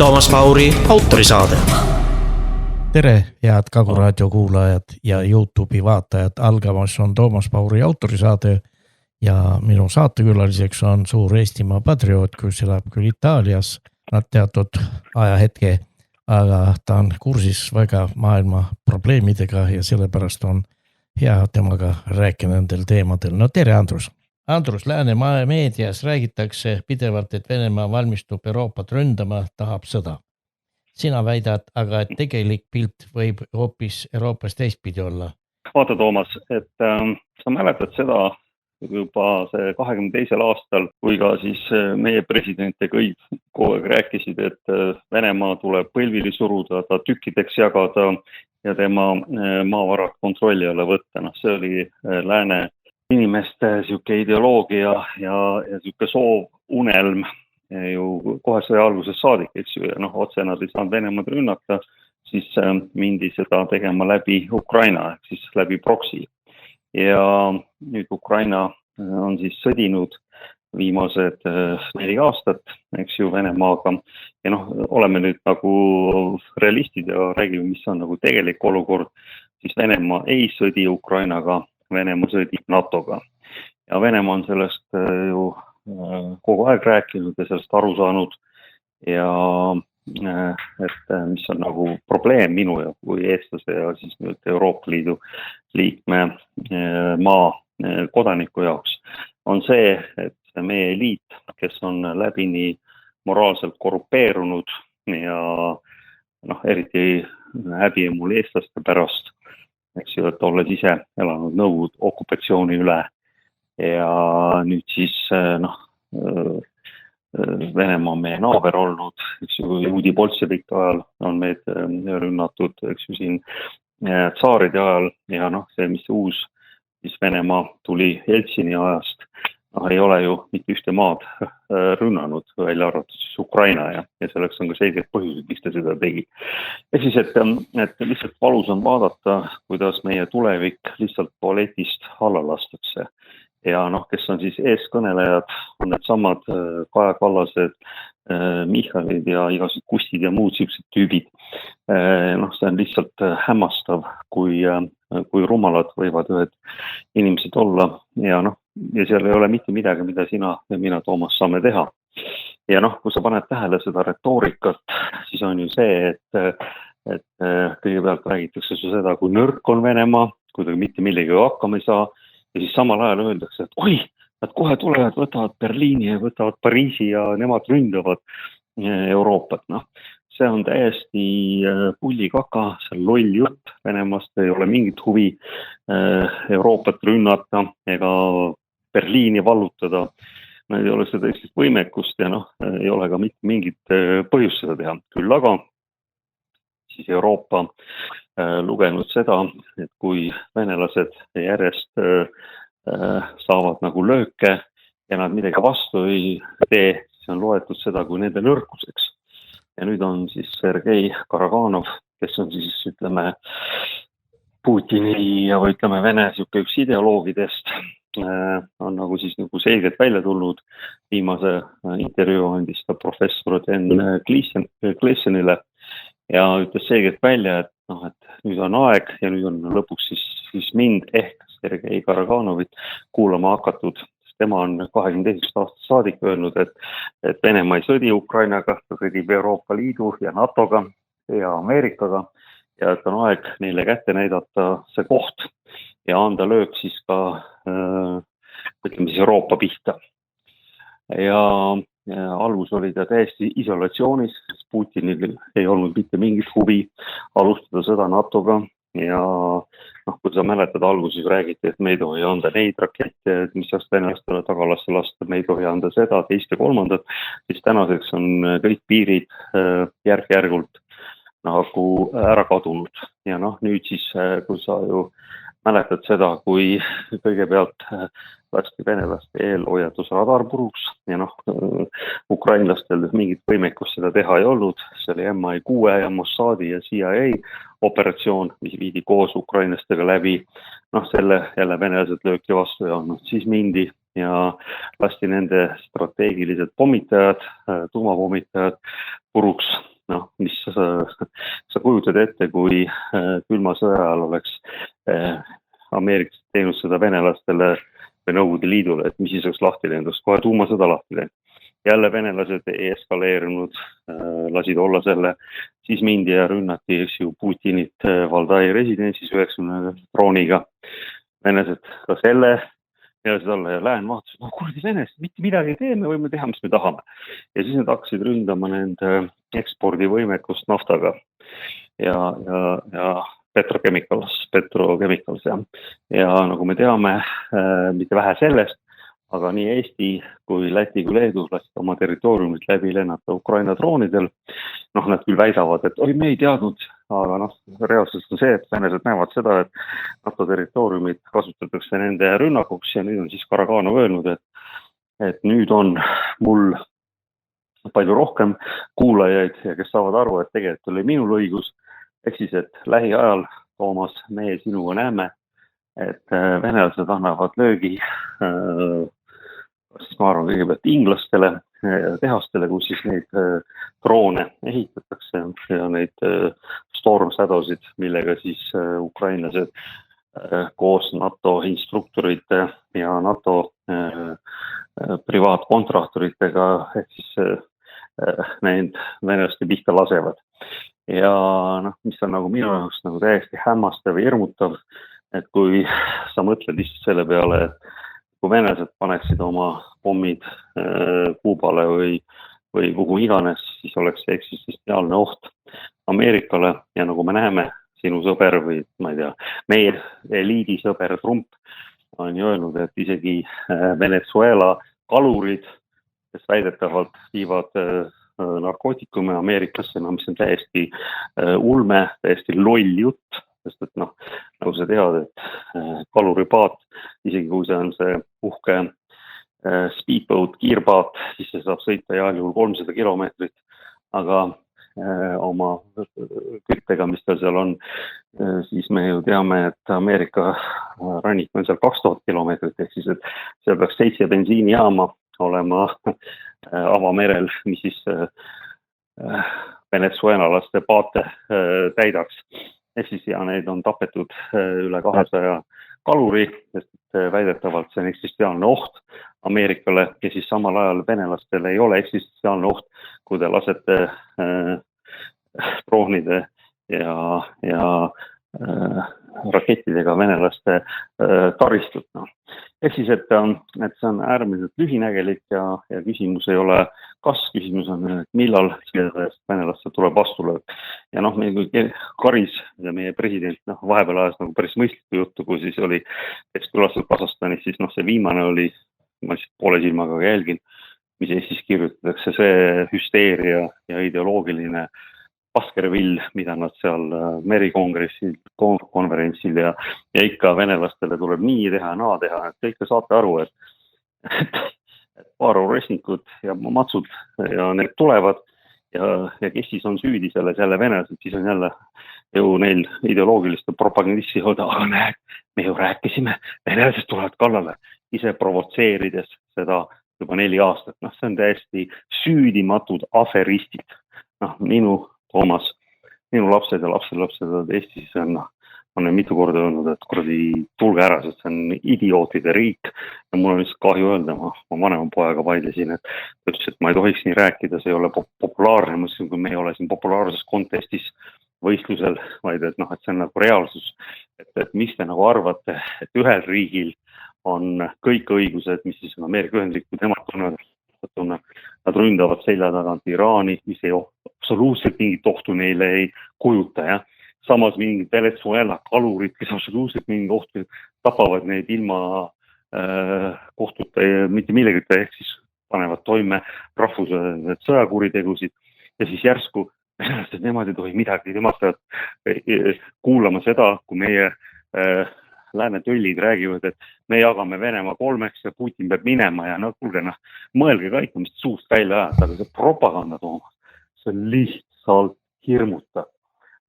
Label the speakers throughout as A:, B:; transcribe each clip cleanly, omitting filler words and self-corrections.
A: Toomas Pauri autorisaade.
B: Tere, head Kagu raadio kuulajad ja YouTube'i vaatajad. Algamas on Toomas Pauri autorisaade ja minu saatekülaliseks on suur Eestimaa patrioot, kus elab küll Itaalias nad teatud ajahetke, aga ta on kursis väga maailma probleemidega ja sellepärast on hea temaga rääkida nendel teemadel. No tere, Andrus! Andrus, Läänemaa meedias räägitakse pidevalt, et Venemaa valmistub Euroopat ründama, tahab sõda. Sina väidad, aga et tegelik pilt võib hoopis Euroopas teistpidi olla.
C: Vaata, Toomas, et sa mäletad seda juba see 22. aastal, kui ka siis meie president ja kõik kogu aeg rääkisid, et Venemaa tuleb põlvili suruda, ta tükkideks jagada ja tema maavarad kontrolli alla võtta. See oli lääne inimeste siuke ideoloogia ja siuke soov, unelm ju kohe sõja alguses saadik, eks ju, ja otse nad ei saanud Venemaad rünnata, siis mindi seda tegema läbi Ukraina, ehk siis läbi proksi. Ja nüüd Ukraina on siis sõdinud viimased 4 aastat, eks ju, Venemaaga. Ja oleme nüüd nagu realistid ja räägime, mis on nagu tegelik olukord, siis Venemaa ei sõdi Ukrainaga, Venemaa sõdib NATOga. Ja Venemaa on sellest ju kogu aeg rääkinud ja sellest aru saanud ja et mis on nagu probleem minu ja kui eestlase ja siis nüüd Euroopa Liidu liikme maa kodaniku jaoks on see, et meie eliit, kes on läbini moraalselt korrupeerunud ja eriti häbi on mul eestlaste pärast, eks ju, et olles ise elanud Nõukogude okupatsiooni üle ja nüüd siis Venemaa on meie naaber olnud, eks ju, juudi bolševike ajal on meid rünnatud, eks ju, siin tsaaride ajal ja see, mis uus siis Venemaa tuli Jeltsini ajast, ei ole ju mitte ühte maad rünnanud, välja arvatud siis Ukraina ja selleks on ka selged põhjused, miks ta seda tegi. Ehk siis, et lihtsalt valus on vaadata, kuidas meie tulevik lihtsalt tualetist alla lastakse. Ja kes on siis eeskõnelejad, on need samad Kaja Kallased, Michalid ja igasugused Kustid ja muud siuksed tüübid. See on lihtsalt hämmastav, kui rumalad võivad ühed inimesed olla ja seal ei ole mitte midagi, mida sina ja mina, Toomas, saame teha. Ja kui sa paned tähele seda retoorikat, siis on ju see, et kõigepealt räägitakse seda, kui nõrk on Venemaa, kui ta mitte millegi hakkama ei saa. Ja siis samal ajal öeldakse, et oi, nad kohe tulevad, võtavad Berliini ja võtavad Pariisi ja nemad ründavad Euroopat. See on täiesti pullikaka, see on loll jutt Venemaast, ei ole mingit huvi Euroopat rünnata ega Berliini vallutada. Ei ole seda võimekust ja ei ole ka mitte mingit põhjust seda teha. Küll aga siis Euroopa lugenud seda, et kui venelased järjest saavad nagu lööke ja nad midagi vastu ei tee, siis on loetud seda kui nende nõrkuseks. Ja nüüd on siis Sergei Karaganov, kes on siis, ütleme, Putini ja ütleme Vene üks ideoloogidest, on nagu siis nagu selgelt välja tulnud. Viimase intervjuu andis ta professor Dan Gleasonile ja ütles selgelt välja, et nüüd on aeg ja nüüd on lõpuks siis mind ehk Sergei Karaganovit kuulama hakatud. Tema on 22. aastast saadik öelnud, et Venemaa ei sõdi Ukrainaga, ta sõdib Euroopa Liidu ja NATOga ja Ameerikaga ja et on aeg neile kätte näidata see koht ja anda löök siis ka ütleme siis Euroopa pihta. Ja algus oli ta täiesti isolatsioonis, sest Putinil ei olnud mitte mingit huvi alustada sõda NATOga ja kui sa mäletad, alguses räägiti, et me ei tohi anda neid rakette, mis saaks venelastele tagalasse lasta, me ei tohi anda seda, teist ja kolmandat, siis tänaseks on kõik piirid järk-järgult nagu ära kadunud. Ja nüüd siis, kui sa ju mäletad seda, kui kõigepealt lasti venelaste eelhoiatusradar puruks ja ukrainlastel mingit võimekust seda teha ei olnud. See oli MI6 ja Mossadi ja CIA operatsioon, mis viidi koos ukrainlastega läbi. Selle jälle venelased lööki vastu ja siis mindi ja lasti nende strateegilised pommitajad, tuumapommitajad puruks noh, mis sa kujutad ette, kui külma sõja ajal oleks Ameerikas teinud seda venelastele või Nõukogude Liidule, et mis siis oleks lahti läinud, kohe tuumasõda lahti läinud. Jälle venelased ei eskaleerunud, lasid olla selle, siis mindi ja rünnati, eks ju, Putinit Valdai residentsis 90 drooniga. Venelased ka selle elasid alla ja lään vaatas, no kurdi Venest, mitte midagi ei tee, me võime teha, mis me tahame. Ja siis nad hakkasid ründama nende ekspordivõimekust naftaga ja Petrochemicals ja nagu me teame, mitte vähe sellest, aga nii Eesti kui Läti kui Leedu lasid oma territooriumit läbi lennata Ukraina droonidel. Noh, nad küll väidavad, et oi, me ei teadnud, aga noh, reaalsus on see, et venelased näevad seda, et NATO territooriumit kasutatakse nende rünnakuks ja nüüd on siis Karaganov öelnud, et nüüd on mul palju rohkem kuulajaid ja kes saavad aru, et tegelikult oli minul õigus. Ehk siis, et lähiajal, Toomas, meie sinuga näeme, et venelased annavad löögi siis ma arvan kõigepealt inglastele tehastele, kus siis neid droone ehitatakse ja neid Storm Shadowsid, millega siis ukrainlased koos NATO instruktorite ja NATO privaatkontraktoritega ehk siis neid venelaste pihta lasevad. Ja noh, mis on nagu minu jaoks nagu täiesti hämmastav ja hirmutav, et kui sa mõtled lihtsalt selle peale, et kui venelased paneksid oma pommid Kuubale või kuhu iganes, siis oleks see eksistentsiaalne oht Ameerikale ja nagu me näeme, sinu sõber või ma ei tea, meie eliidi sõber Trump on ju öelnud, et isegi Venezuela kalurid, kes väidetavalt viivad narkootikume Ameerikasse, mis on täiesti ulme, täiesti loll jutt, sest et noh, nagu sa tead, et kaluripaat, isegi kui see on see uhke speedboat, kiirpaat, siis see saab sõita heal juhul 300 kilomeetrit, aga oma küttega, mis tal seal on, siis me ju teame, et Ameerika rannik on seal 2000 kilomeetrit, ehk siis, et seal peaks 7 bensiinijaama olema avamerel, mis siis venezuelalaste paate täidaks. Ehk siis ja neid on tapetud üle 200 kaluri, sest väidetavalt see on eksistentsiaalne oht Ameerikale ja siis samal ajal venelastele ei ole eksistentsiaalne oht, kui te lasete droonide ja rakettidega venelaste taristut. No. Ehk siis, et see on äärmiselt lühinägelik ja küsimus ei ole kas, küsimus on, et millal venelaste tuleb vastulöök. Ja noh, Karis ja meie president vahepeal ajas nagu päris mõistlikku juttu, kui siis oli külastas Kasahstanis, siis see viimane oli, ma lihtsalt poole silmaga jälgin, mis Eestis kirjutatakse, see hüsteeria ja ideoloogiline paskervill, mida nad seal konverentsil ja ikka venelastele tuleb nii teha, naa teha, et te ikka saate aru, et paar resnikud ja matsud ja need tulevad ja kes siis on süüdi selles jälle venelased, siis on jälle ju neil ideoloogiliste propagandisti öelda, aga näed, me ju rääkisime, venelased tulevad kallale, ise provotseerides seda juba 4 aastat. Noh, see on täiesti süüdimatud aferistid. Noh, Toomas, minu lapsed ja lapsed Eestis on mitu korda öelnud, et kuradi tulge ära, sest see on idiootide riik ja mul on lihtsalt kahju öelda, ma vanema pojaga vaidlesin, et ta ütles, et ma ei tohiks nii rääkida, see ei ole populaarne, mõtlesin, kui me ei ole siin populaarses kontestis võistlusel, vaid et see on nagu reaalsus, et mis te nagu arvate, et ühel riigil on kõik õigused, mis siis on Ameerika Ühendriikud, nemad tunnevad, nad ründavad selja tagant Iraani, mis ei absoluutselt mingit ohtu neile ei kujuta, jah. Samas mingid Venezuela kalurid, kes absoluutselt mingit ohtu tapavad neid ilma kohtuta ja mitte millegita, ehk siis panevad toime rahvuse sõjakuritegusid ja siis järsku nemad ei tohi midagi, nemad peavad kuulama seda, kui meie lääne töllid räägivad, et me jagame Venemaa 3 ja Putin peab minema ja kuulge, mõelge ka ikka, mis suust välja ajad, aga see propaganda, Toomas, see on lihtsalt hirmutav.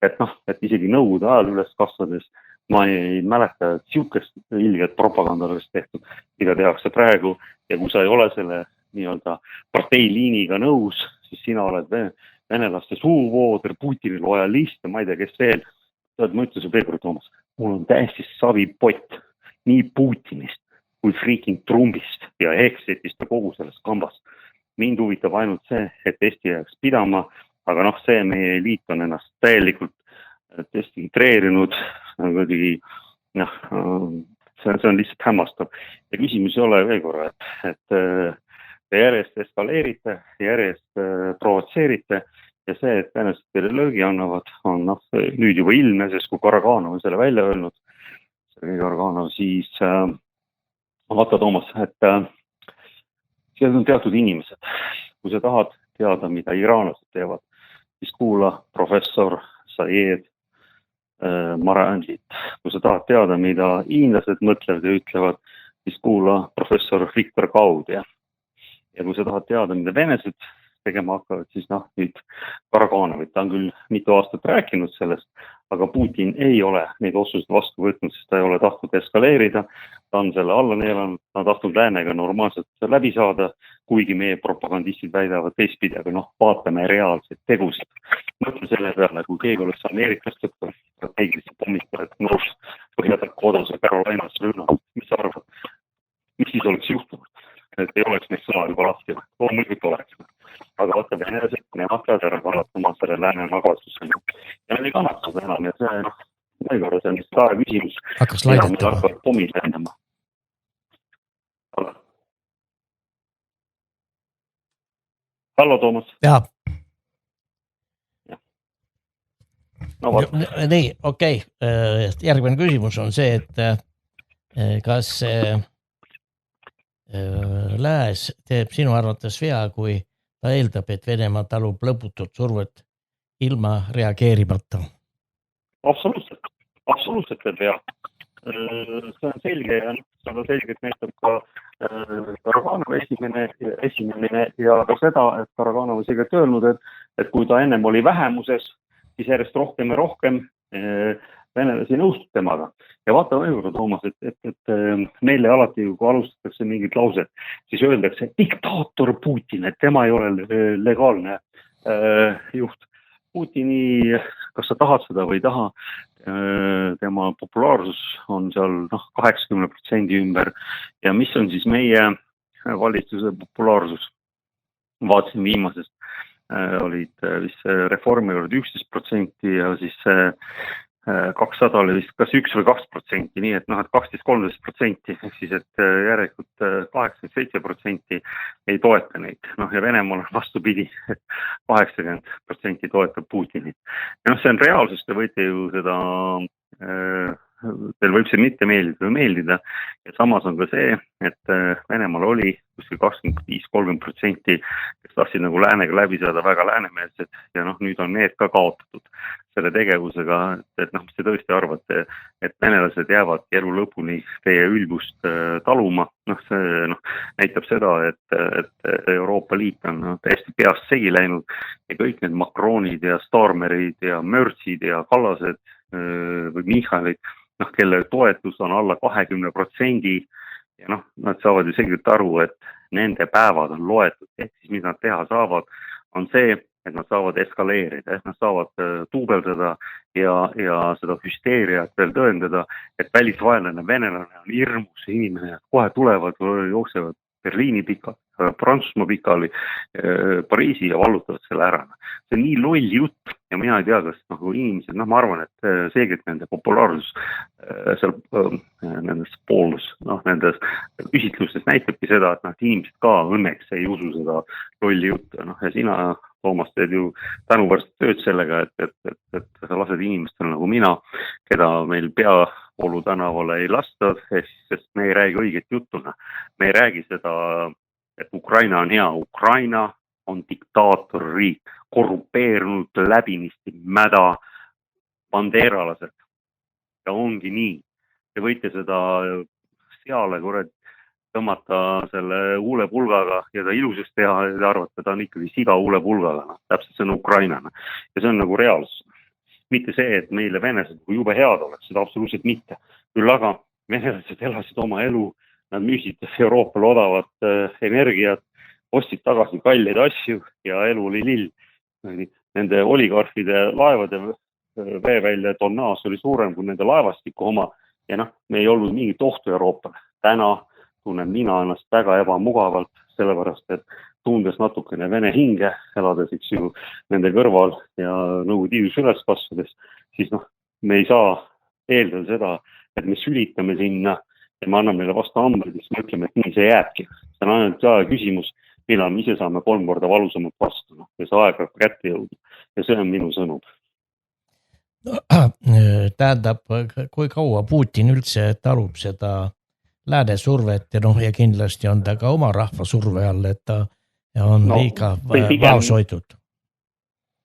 C: Et isegi nõukogude ajal üles kasvades ma ei mäleta, et siukest ilget propaganda oleks tehtud, mida tehakse praegu ja kui sa ei ole selle nii-öelda parteiliiniga nõus, siis sina oled venelaste suuvooder, Putini lojalist ja ma ei tea, kes veel. Ma ütlesin veel kord, Toomas, mul on täiesti savi pott nii Putinist kui freaking Trumpist ja Hexetist ja kogu sellest kambast. Mind huvitab ainult see, et Eesti jääks pidama, aga see meie eliit on ennast täielikult desintegreerinud, see on lihtsalt hämmastav. Ja küsimus ei ole veel korra, et te järjest eskaleerite, järjest provotseerite ja see, et venelased teile löögi annavad, on nüüd juba ilmne, sest kui Karaganov on selle välja öelnud, siis vaata, Toomas, et seal on teatud inimesed. Kui sa tahad teada, mida iraanlased teevad, siis kuula professor Sayed Marandit. Kui sa tahad teada, mida hiinlased mõtlevad ja ütlevad, siis kuula professor Viktor Kaud. Ja kui sa tahad teada, mida venelased tegema hakkavad, siis nüüd Karaganov, ta on küll mitu aastat rääkinud sellest, aga Putin ei ole neid otsuseid vastu võtnud, sest ta ei ole tahtnud eskaleerida, ta on selle alla neelanud, ta on tahtnud läänega normaalselt läbi saada, kuigi meie propagandistid väidavad teistpidi, aga vaatame reaalseid tegusid. Mõtle selle peale, kui keegi oleks ameeriklastega strateegilisi pommitajad North Põhja-Dakota kodas ja Carolinas rünnanud, mis sa arvad? Mis siis oleks juhtunud? Et ei oleks neid sõna juba lahti, loomulikult oleks. Aga vaata venelased, nemad peavad ära kannatama selle lääne magastusega. Ja nad ei kannatanud enam ja see on vist kahe küsimus.
B: Hakkas laidetama.
C: Meil hakkavad pommid lendama. Hallo, Toomas.
B: Jaa. Nii, okei. Järgmine küsimus on see, et kas lääs teeb sinu arvates vea, kui ta eeldab, et Venemaa talub lõputut survet ilma reageerimata?
C: Absoluutselt teeb vea. See on selge ja seda selgelt näitab ka Karaganov esinemine ja ka seda, et Karaganov on selgelt öelnud, et kui ta ennem oli vähemuses, siis järjest rohkem ja rohkem venelasi nõustub temaga. Ja vaata õigurdu, Toomas, et meile alati, kui alustatakse mingit lauset, siis öeldakse diktaator Putin, et tema ei ole legaalne juht. Putini, kas sa tahad seda või ei taha, tema populaarsus on seal 80% ümber. Ja mis on siis meie valitsuse populaarsus? Vaatasin viimasest, olid vist Reformierakond 11% ja siis 200 oli vist kas 1 või 2%, nii et 12-13%, ehk siis, et järelikult 87% ei toeta neid. Ja Venemaal on vastupidi, et 80% toetab Putinit. Ja see on reaalsus, te võite ju seda, teil võib see mitte meeldida või meeldida. Ja samas on ka see, et Venemaal oli kuskil 25-30%, kes tahtsid nagu läänega läbi saada väga läänemeelsed ja nüüd on need ka kaotatud selle tegevusega, et mis te tõesti arvate, et venelased jäävad elu lõpuni teie ülbust taluma. See näitab seda, et Euroopa Liit on täiesti peast segi läinud ja kõik need Macronid ja Starmerid ja Mörtsid ja Kallased või Michalid, kelle toetus on alla 20% ja nad saavad ju selgelt aru, et nende päevad on loetud, ehk siis mis nad teha saavad, on see, et nad saavad eskaleerida, et nad saavad tuubeldada ja seda hüsteeriat veel tõendada, et välisvaenlane venelane on hirmus inimene, kohe tulevad, jooksevad Berliini pikali, Prantsusmaa pikali, Pariisi ja vallutavad selle ära. See on nii loll jutt ja mina ei tea, kas inimesed, ma arvan, et seegelt nende populaarsus seal nendes poolus, nendes küsitlustes näitabki seda, et inimesed ka õnneks ei usu seda lolli juttu. Ja sina, Toomas, teed ju tänuvärst tööd sellega, et sa lased inimestel nagu mina, keda meil Peavoolu tänavale ei lasta, sest me ei räägi õiget juttuna. Me ei räägi seda, et Ukraina on hea. Ukraina on diktaatorriik, korrupeerunud, läbinisti mäda bandeeralased. Ja ongi nii. Te võite seda seale tõmmata selle huulepulgaga ja ta ilusust teha ja te arvate, ta on ikkagi siga huulepulgaga. Täpselt see on Ukrainana. Ja see on nagu reaalsus. Mitte see, et meile venelased kui jube head oleks, seda absoluutselt mitte. Küll aga venelased elasid oma elu, nad müüsid Euroopale odavat energiat, ostsid tagasi kalleid asju ja elu oli lill. nende oligarhide laevade veevälja tonnaas oli suurem kui nende laevastiku oma ja noh, me ei olnud mingit ohtu Euroopale. Täna tunnen mina ennast väga ebamugavalt, sellepärast et tundes natukene vene hinge, elades eks ju nende kõrval ja Nõukogude Liidus üles kasvades, siis noh, me ei saa eeldada seda, et me sülitame sinna ja me anname neile vastu hambaid, siis mõtleme, et nii see jääbki. See on ainult aja küsimus, millal me ise saame 3 korda valusamalt vastu ja see aeg hakkab kätte jõudma. Ja see on minu sõnum.
B: Tähendab, kui kaua Putin üldse talub seda lääne survet ja kindlasti on ta ka oma rahva surve all, et ta on liiga vaoshoitud.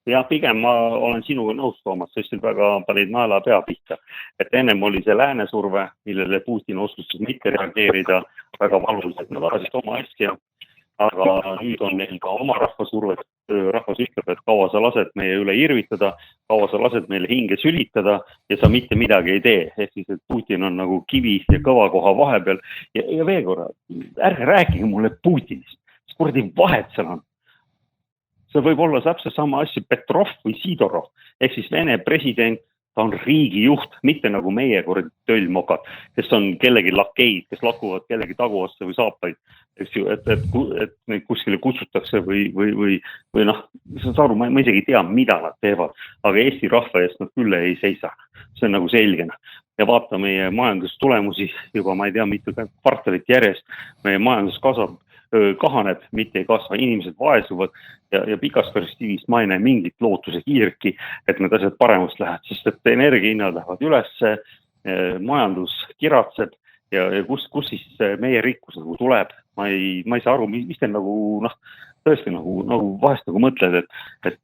C: Ja pigem ma olen sinuga nõus, Toomas, sest väga panid naela pea pihta. Et ennem oli see lääne surve, millele Putin oskustas mitte reageerida väga valuliselt. Nad arasid oma asja, aga nüüd on neil ka oma rahva survet. Rahvas ütleb, et kaua sa lased meie üle irvitada, kaua sa lased meile hinge sülitada ja sa mitte midagi ei tee. Ehk siis, et Putin on nagu kivi ja kõva koha vahepeal. Ja veel korra, ärge rääkige mulle Putinist. Mis kuradi vahet seal on? See võib olla täpselt sama asja Petrov või Sidorov. Ehk siis Vene president, ta on riigijuht, mitte nagu meie kuradi töllmokad, kes on kellegi lakeid, kes lakuvad kellegi taguasse või saapaid, et neid kuskile kutsutakse või noh, saad aru, ma isegi ei tea, mida nad teevad, aga Eesti rahva eest nad küll ei seisa. See on nagu selgena. Ja vaata meie majandustulemusi juba, ma ei tea, mitu kvartalit järjest, meie majandus kahaneb, mitte ei kasva, inimesed vaesuvad ja pikas perspektiivis ma ei näe mingit lootuse kiirki, et need asjad paremust lähevad, sest et energiahinnad lähevad ülesse, majandus kiratseb ja kus siis meie rikkus nagu tuleb. Ma ei saa aru, mis te nagu, noh, tõesti nagu vahest nagu mõtled, et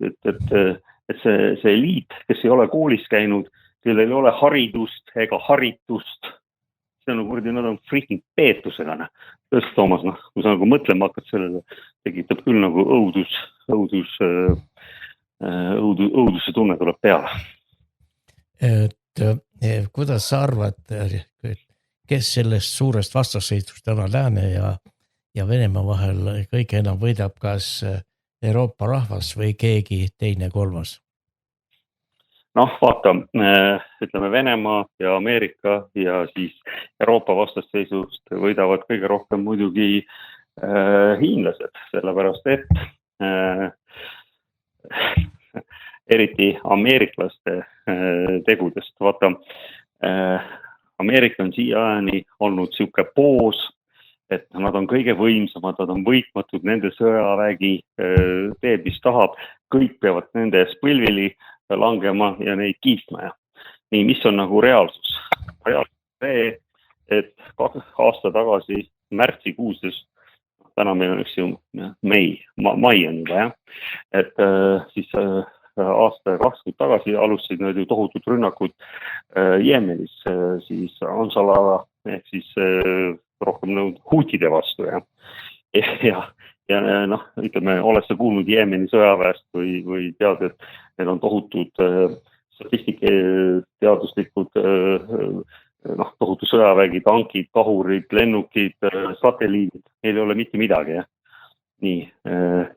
C: see eliit, kes ei ole koolis käinud, kellel ei ole haridust ega haritust, see on nagu, nad on freaking peetusega. Tõesti, Toomas, kui sa nagu mõtlema hakkad sellele, tekitab küll nagu õuduse tunne tuleb peale.
B: Kuidas sa arvad, kes sellest suurest vastasseisust täna Lääne ja Venemaa vahel kõige enam võidab, kas Euroopa rahvas või keegi teine kolmas?
C: Noh, vaata, ütleme Venemaa ja Ameerika ja siis Euroopa vastasseisust võidavad kõige rohkem muidugi hiinlased, sellepärast et eriti ameeriklaste tegudest. Vaata, Ameerika on siiani olnud siuke poos, et nad on kõige võimsamad, nad on võitmatud, nende sõjavägi teeb, mis tahab, kõik peavad nende ees põlvili langema ja neid kiitma. Nii, mis on nagu reaalsus? Reaalsus see, et 2 aasta tagasi märtsikuuses, täna meil on üks ju mai on juba, jah. Et siis aasta 20 tagasi alustasid need ju tohutud rünnakud Jeemenis, siis Ansala ehk siis rohkem nõud huutide vastu, jah. Ja noh, ütleme, oled sa kuulnud Jeemeni sõjaväest või tead, et need on tohutud statistiketeaduslikud tohutu sõjavägi, tankid, kahurid, lennukid, satelliidid, neil ei ole mitte midagi, jah. Nii,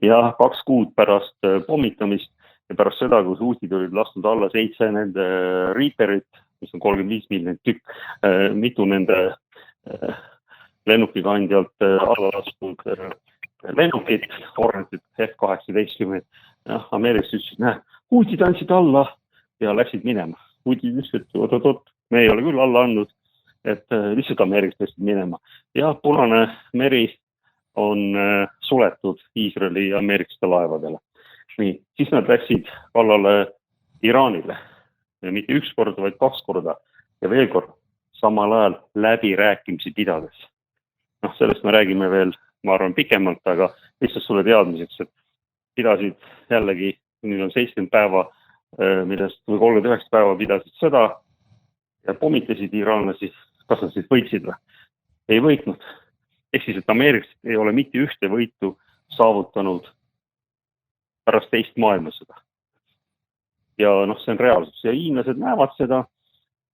C: ja 2 kuud pärast pommitamist ja pärast seda, kui huutid olid lastud alla 7 nende Reaperit, mis on 35 miljonit tükk, mitu nende lennukikandjalt alla lastud lennukid, Hornetit F-18, Ameerikas ütlesid, huutid andsid alla ja läksid minema. Huutid ütlesid, et me ei ole küll alla andnud, et lihtsalt Ameerikas läksid minema. Ja Punane meri on suletud Iisraeli ja ameeriklaste laevadele. Nii, siis nad läksid kallale Iraanile. Ja mitte 1 korda, vaid 2 korda. Ja veel kord, samal ajal läbirääkimisi pidades. Sellest me räägime veel, ma arvan, pikemalt, aga lihtsalt sulle teadmiseks, et pidasid jällegi, nüüd on 70 päeva, millest või 39 päeva pidasid sõda ja pommitasid iraanlasi, kas nad siis võitsid või? Ei võitnud. Ehk siis, et ameeriklased ei ole mitte ühte võitu saavutanud pärast 2. maailmasõda. Ja see on reaalsus. Ja hiinlased näevad seda,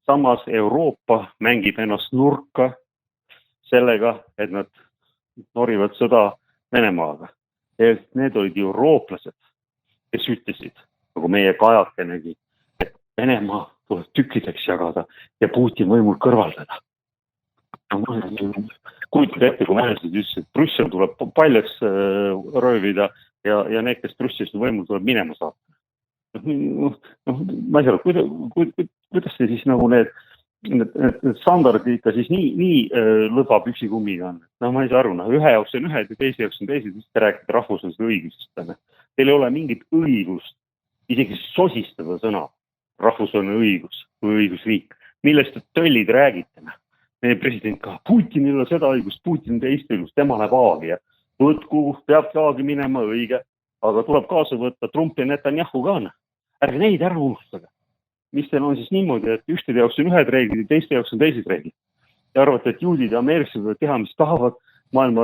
C: samas Euroopa mängib ennast nurka sellega, et nad norivad sõda Venemaaga. Need olid eurooplased, kes ütlesid, nagu meie kajakenegi, et Venemaa tuleb tükkideks jagada ja Putin võimul kõrvaldada. Kujutage ette, kui venelased ütles, et Brüssel tuleb paljaks röövida ja need, kes Brüsselist võimul tuleb minema saata. Ma ei saa, kuidas see siis nagu need standardid ikka siis nii lõdva püksikummiga on. Ma ei saa aru, ühe jaoks on ühed ja teise jaoks on teised, mis te räägite rahvusest õigusest. Teil ei ole mingit õigust isegi sosistada sõna rahvusvaheline õigus või õigusriik. Millest te töllid räägite? Meie president ka, Putin ei ole seda õigust, Putin teist õigust, tema läheb aagi ja võtku, peabki aagi minema õige, aga tuleb kaasa võtta Trump ja Netanyahu ka. Ärge neid ära unustada. Mis teil on siis niimoodi, et ühtede jaoks on ühed reeglid ja teiste jaoks on teised reeglid. Ja arvate, et juudid ja ameeriksed võivad teha, mis tahavad maailma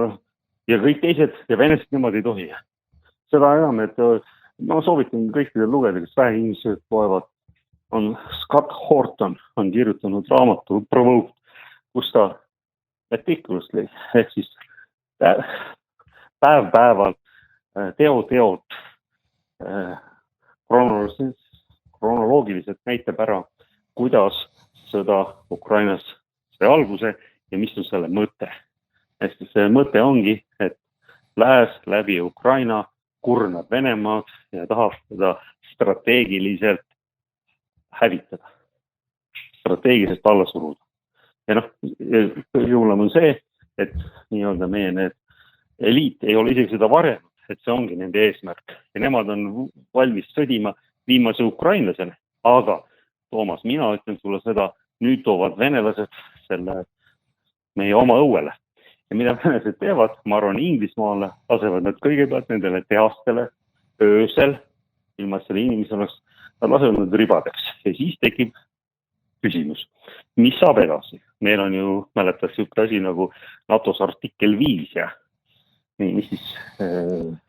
C: ja kõik teised ja venelased nemad ei tohi. Seda enam, et ma soovitan kõikidel lugeda, kes vähe inimesed loevad, on Scott Horton on kirjutanud raamatu Provoked, kus ta meticulously ehk siis päev-päevalt teod kronoloogiliselt näitab ära, kuidas sõda Ukrainas sai alguse ja mis on selle mõte. Ehk see mõte ongi, et lääs läbi Ukraina kurnab Venemaad ja tahab seda strateegiliselt hävitada. Strateegiliselt alla suruda. Ja juhulam on see, et nii-öelda meie need eliit ei ole isegi seda varjanud, et see ongi nende eesmärk. Ja nemad on valmis sõdima viimase ukrainlasele. Aga, Toomas, mina ütlen sulle seda, nüüd toovad venelased selle meie oma õuele. Ja mida venelased teevad, ma arvan, Inglismaale lasevad nad kõigepealt nendele tehastele öösel, ilma selle inimese oleks, nad lasevad nad ribadeks. Ja siis tekib küsimus, mis saab edasi? Meil on ju, mäletas siuke asi nagu NATOs artikkel 5 ja mis siis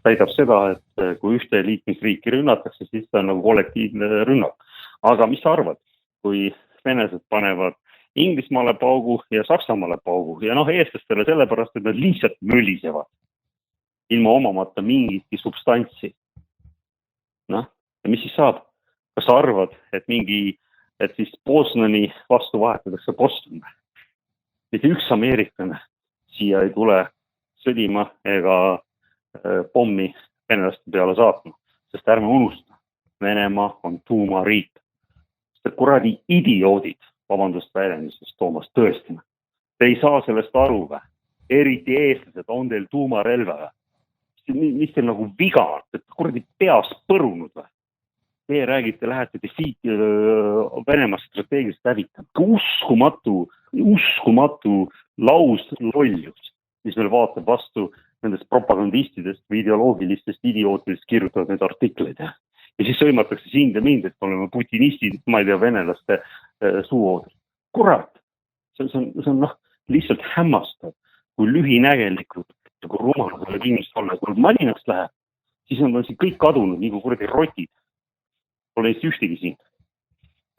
C: väidab seda, et kui ühte liikmesriiki rünnatakse, siis ta on nagu kollektiivne rünnak. Aga mis sa arvad, kui venelased panevad Inglismaale paugu ja Saksamaale paugu ja eestlastele sellepärast, et nad lihtsalt mölisevad ilma omamata mingitki substantsi. Ja mis siis saab? Kas sa arvad, et siis Bosnani vastu vahetatakse Boston? Mitte üks ameeriklane siia ei tule sõdima ega pommi venelaste peale saatma, sest ärme unusta, Venemaa on tuumariik. Sest kuradi idioodid, vabandust väljendusest, Toomas, tõesti. Te ei saa sellest aru või? Eriti eestlased on teil tuumarelva. Mis teil nagu viga on? Et kuradi peas põrunud või? Teie räägite, lähete defiiti Venemaa strateegilist hävitama. Uskumatu lausloljus, mis meil vaatab vastu nendest propagandistidest või ideoloogilistest idiootidest kirjutavad need artikleid. Ja siis sõimatakse sind ja mind, et oleme putinistid, ma ei tea, venelaste suuoodel. Kurat, see on lihtsalt hämmastav, kui lühinägelikult ja kui rumalad võib inimesed olla. Kui malinaks läheb, siis on siin kõik kadunud, nii kui kuradi rotid. Pole Eesti ühtegi siin.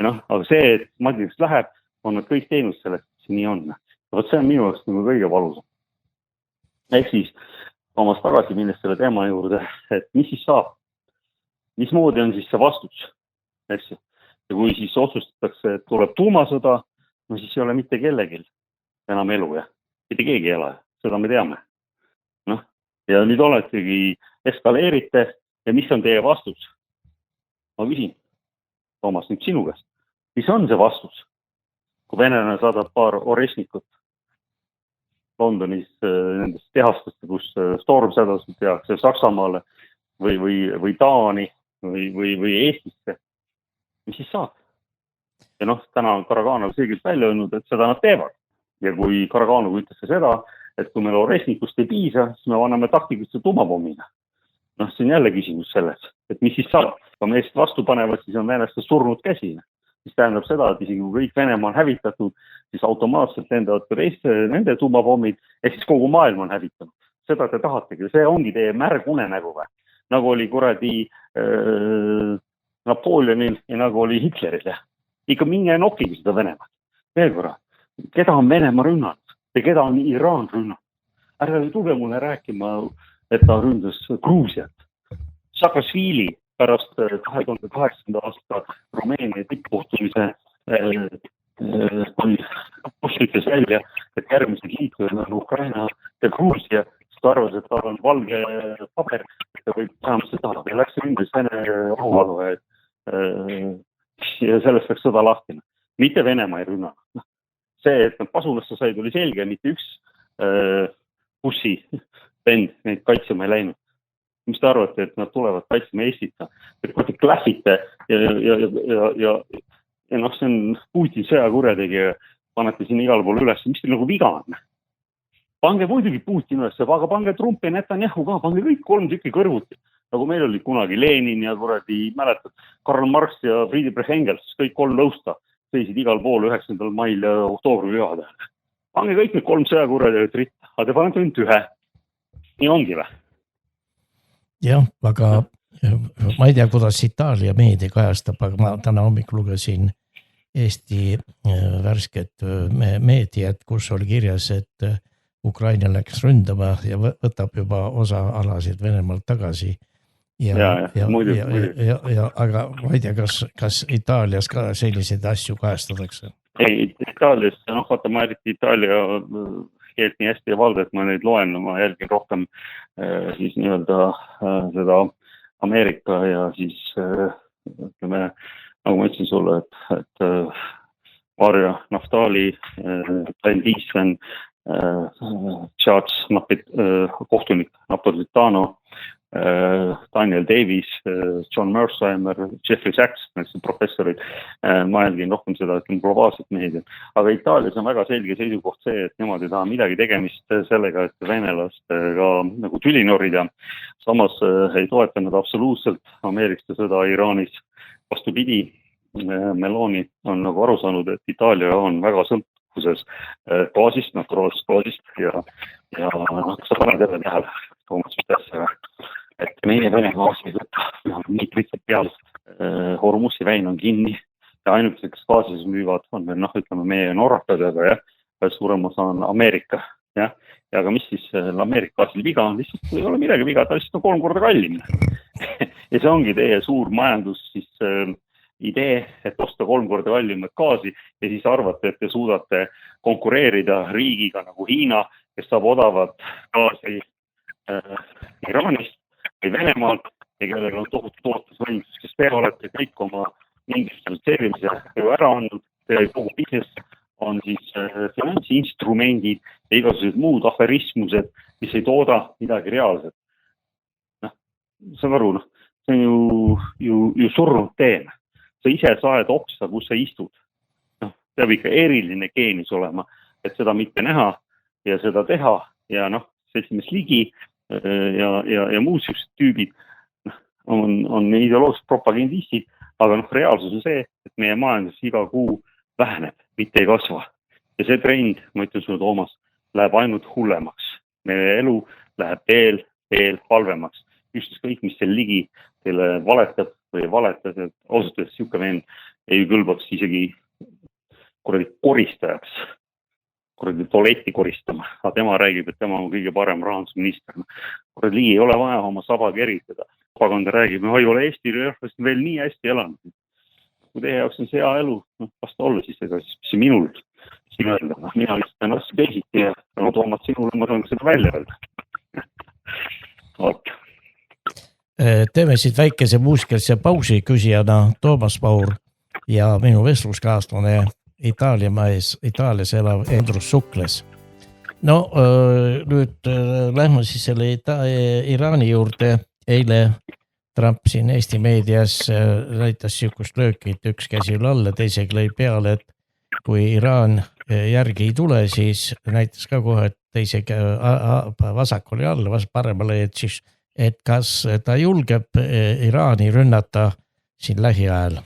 C: Aga see, et malinaks läheb, on nad kõik teinud sellest, et see nii on. Võt see on minu jaoks nagu kõige valusam. Ehk siis, Toomas tagasi minnes selle teema juurde, et mis siis saab? Mismoodi on siis see vastus? Ja kui siis otsustatakse, et tuleb tuumasõda, siis ei ole mitte kellegil enam elu ja mitte keegi ei ela. Seda me teame. Ja nüüd oletegi eskaleerite ja mis on teie vastus? Ma küsin, Toomas, nüüd sinu käest. Mis on see vastus? Kui venelane saadab paar oresnikut Londonis nendest tehastest, kus stormsadasid tehakse Saksamaale või Taani või Eestisse, mis siis saab? Ja täna on Karaganov selgelt välja öelnud, et seda nad teevad. Ja kui Karaganov ütles seda, et kui meil oresnikust ei piisa, siis me vanname taktikusse tuumapommiga. See on jälle küsimus selles, et mis siis saab? Kui me eest vastu panevad, siis on venelaste surnud käsi. Mis tähendab seda, et isegi kui kõik Venemaa on hävitatud, siis automaatselt lendavad nende tuumapommid, ehk siis kogu maailm on hävitanud. Seda te tahategi, see ongi teie märg unenägu või? Nagu oli kuradi Napoleonil ja nagu oli Hitleril. Ikka minge nokige seda Venemaad. Veel korra, keda on Venemaa rünnanud ja keda on Iraan rünnanud? Ärge tule mulle rääkima, et ta ründas Gruusiat. Saakasvili pärast 2008. aasta Rumeenia tippkohtumise kui Bush ütles välja, et järgmised liitujad on Ukraina ja Gruusia, siis ta arvas, et tal on valge paber, et ta võib vähemalt seda ja läks ründes Vene rahuvalvajaid ja sellest läks sõda lahti. Mitte Venemaa ei rünna. See, et nad pasulasse said, oli selge, mitte üks Bushi vend neid kaitsema ei läinud. Mis te arvate, et nad tulevad kaitsema Eestita? Et kui te klähvite ja see on Putin sõjakurjategija, panete siin igal pool üles, mis teil nagu viga on? Pange muidugi Putin üles, aga pange Trump ja Netanyahu ka, pange kõik 3 tükki kõrvuti. Nagu meil oli kunagi Lenin ja mäletad, Karl Marx ja Friedrich Engels, kõik 3 lõusta seisid igal pool 9. mail ja oktoobri pühade. Pange kõik need 3 sõjakurjategijat ritta, aga te panete ainult 1. Nii ongi või?
B: Jah, aga ma ei tea, kuidas Itaalia meedia kajastab, aga ma täna hommikul lugesin Eesti värsket meediat, kus oli kirjas, et Ukraina läks ründama ja võtab juba osa alasid Venemaalt tagasi. Aga ma ei tea, kas Itaalias ka selliseid asju kajastatakse?
C: Ei, Itaalias, vaata ma eriti Itaalia keelt nii hästi ja valda, et ma neid loen, ma jälgin rohkem siis nii-öelda seda Ameerika ja siis ütleme, nagu ma ütlesin sulle, et Varja, Naftali, Glenn Deason, Charles kohtunik Napolitano, Daniel Davis, John Mersheimer, Jeffrey Sachs, professorid, ma jälgin rohkem seda, et on globaalset meediat. Aga Itaalias on väga selge seisukoht see, et nemad ei taha midagi tegemist sellega, et venelastega nagu tüli norida. Samas ei toetanud absoluutselt ameeriklaste sõda Iraanis. Vastupidi, Meloni on nagu aru saanud, et Itaalia on väga sõltuvuses gaasist, naturaalsest gaasist ja sa paned jälle tähele, Toomas, mis asja, et meie Vene gaasi ei võtta, neid lihtsalt peal Hormusi väin on kinni ja ainukeseks gaasis müüvad on veel, ütleme meie norrakadega, suurem osa on Ameerika. Ja aga mis siis Ameerika gaasil viga on, lihtsalt ei ole midagi viga, ta lihtsalt on 3 korda kallimine. Ja see ongi teie suur majandus siis idee, et osta 3 korda kallimat gaasi ja siis arvate, et te suudate konkureerida riigiga nagu Hiina, kes saab odavat gaasi Iraanist või Venemaalt ja kellel on tohutu tootmisvõimsus, kes te olete kõik oma industrialiseerimise ära andnud, teie kogu business on siis finantsinstrumendid ja igasugused muud aferismused, mis ei tooda midagi reaalset. Saan aru, see on ju surnud teen. Sa ise saed oksa, kus sa istud. Peab ikka eriline geenius olema, et seda mitte näha ja seda teha ja seltsimees Ligi ja muud sellised tüübid on ideoloogsed propagandistid, aga reaalsus on see, et meie majandus iga kuu väheneb, mitte ei kasva. Ja see trend, ma ütlen sulle, Toomas, läheb ainult hullemaks. Meie elu läheb veel halvemaks. Just kõik, mis see Ligi teile valetab või valetab, et ausalt öeldes siuke vend ei kõlbaks isegi koristajaks. Tualetti koristama, aga tema räägib, et tema on kõige parem rahandusminister. Ligi ei ole vaja oma saba keritada. Propaganda räägib, ei ole Eesti rahvast veel nii hästi elanud. Kui teie jaoks on see hea elu, vast olla siis, ega siis minul siin öelda. Mina lihtsalt ennast teisiti ja Toomas sinule ma saan seda välja öelda. Oot.
B: Teeme siit väikese muusikalise pausi küsijana Toomas Paur ja minu vestluskaaslane Itaalias elav Endrus Sukles. Nüüd lähme siis selle Iraani juurde. Eile Trump siin Eesti meedias näitas sihukest lööki, et üks käsi üle alla, teisega lõi peale, et kui Iraan järgi ei tule, siis näitas ka kohe, et teise vasak oli alla, paremale, et kas ta julgeb Iraani rünnata siin lähiajal?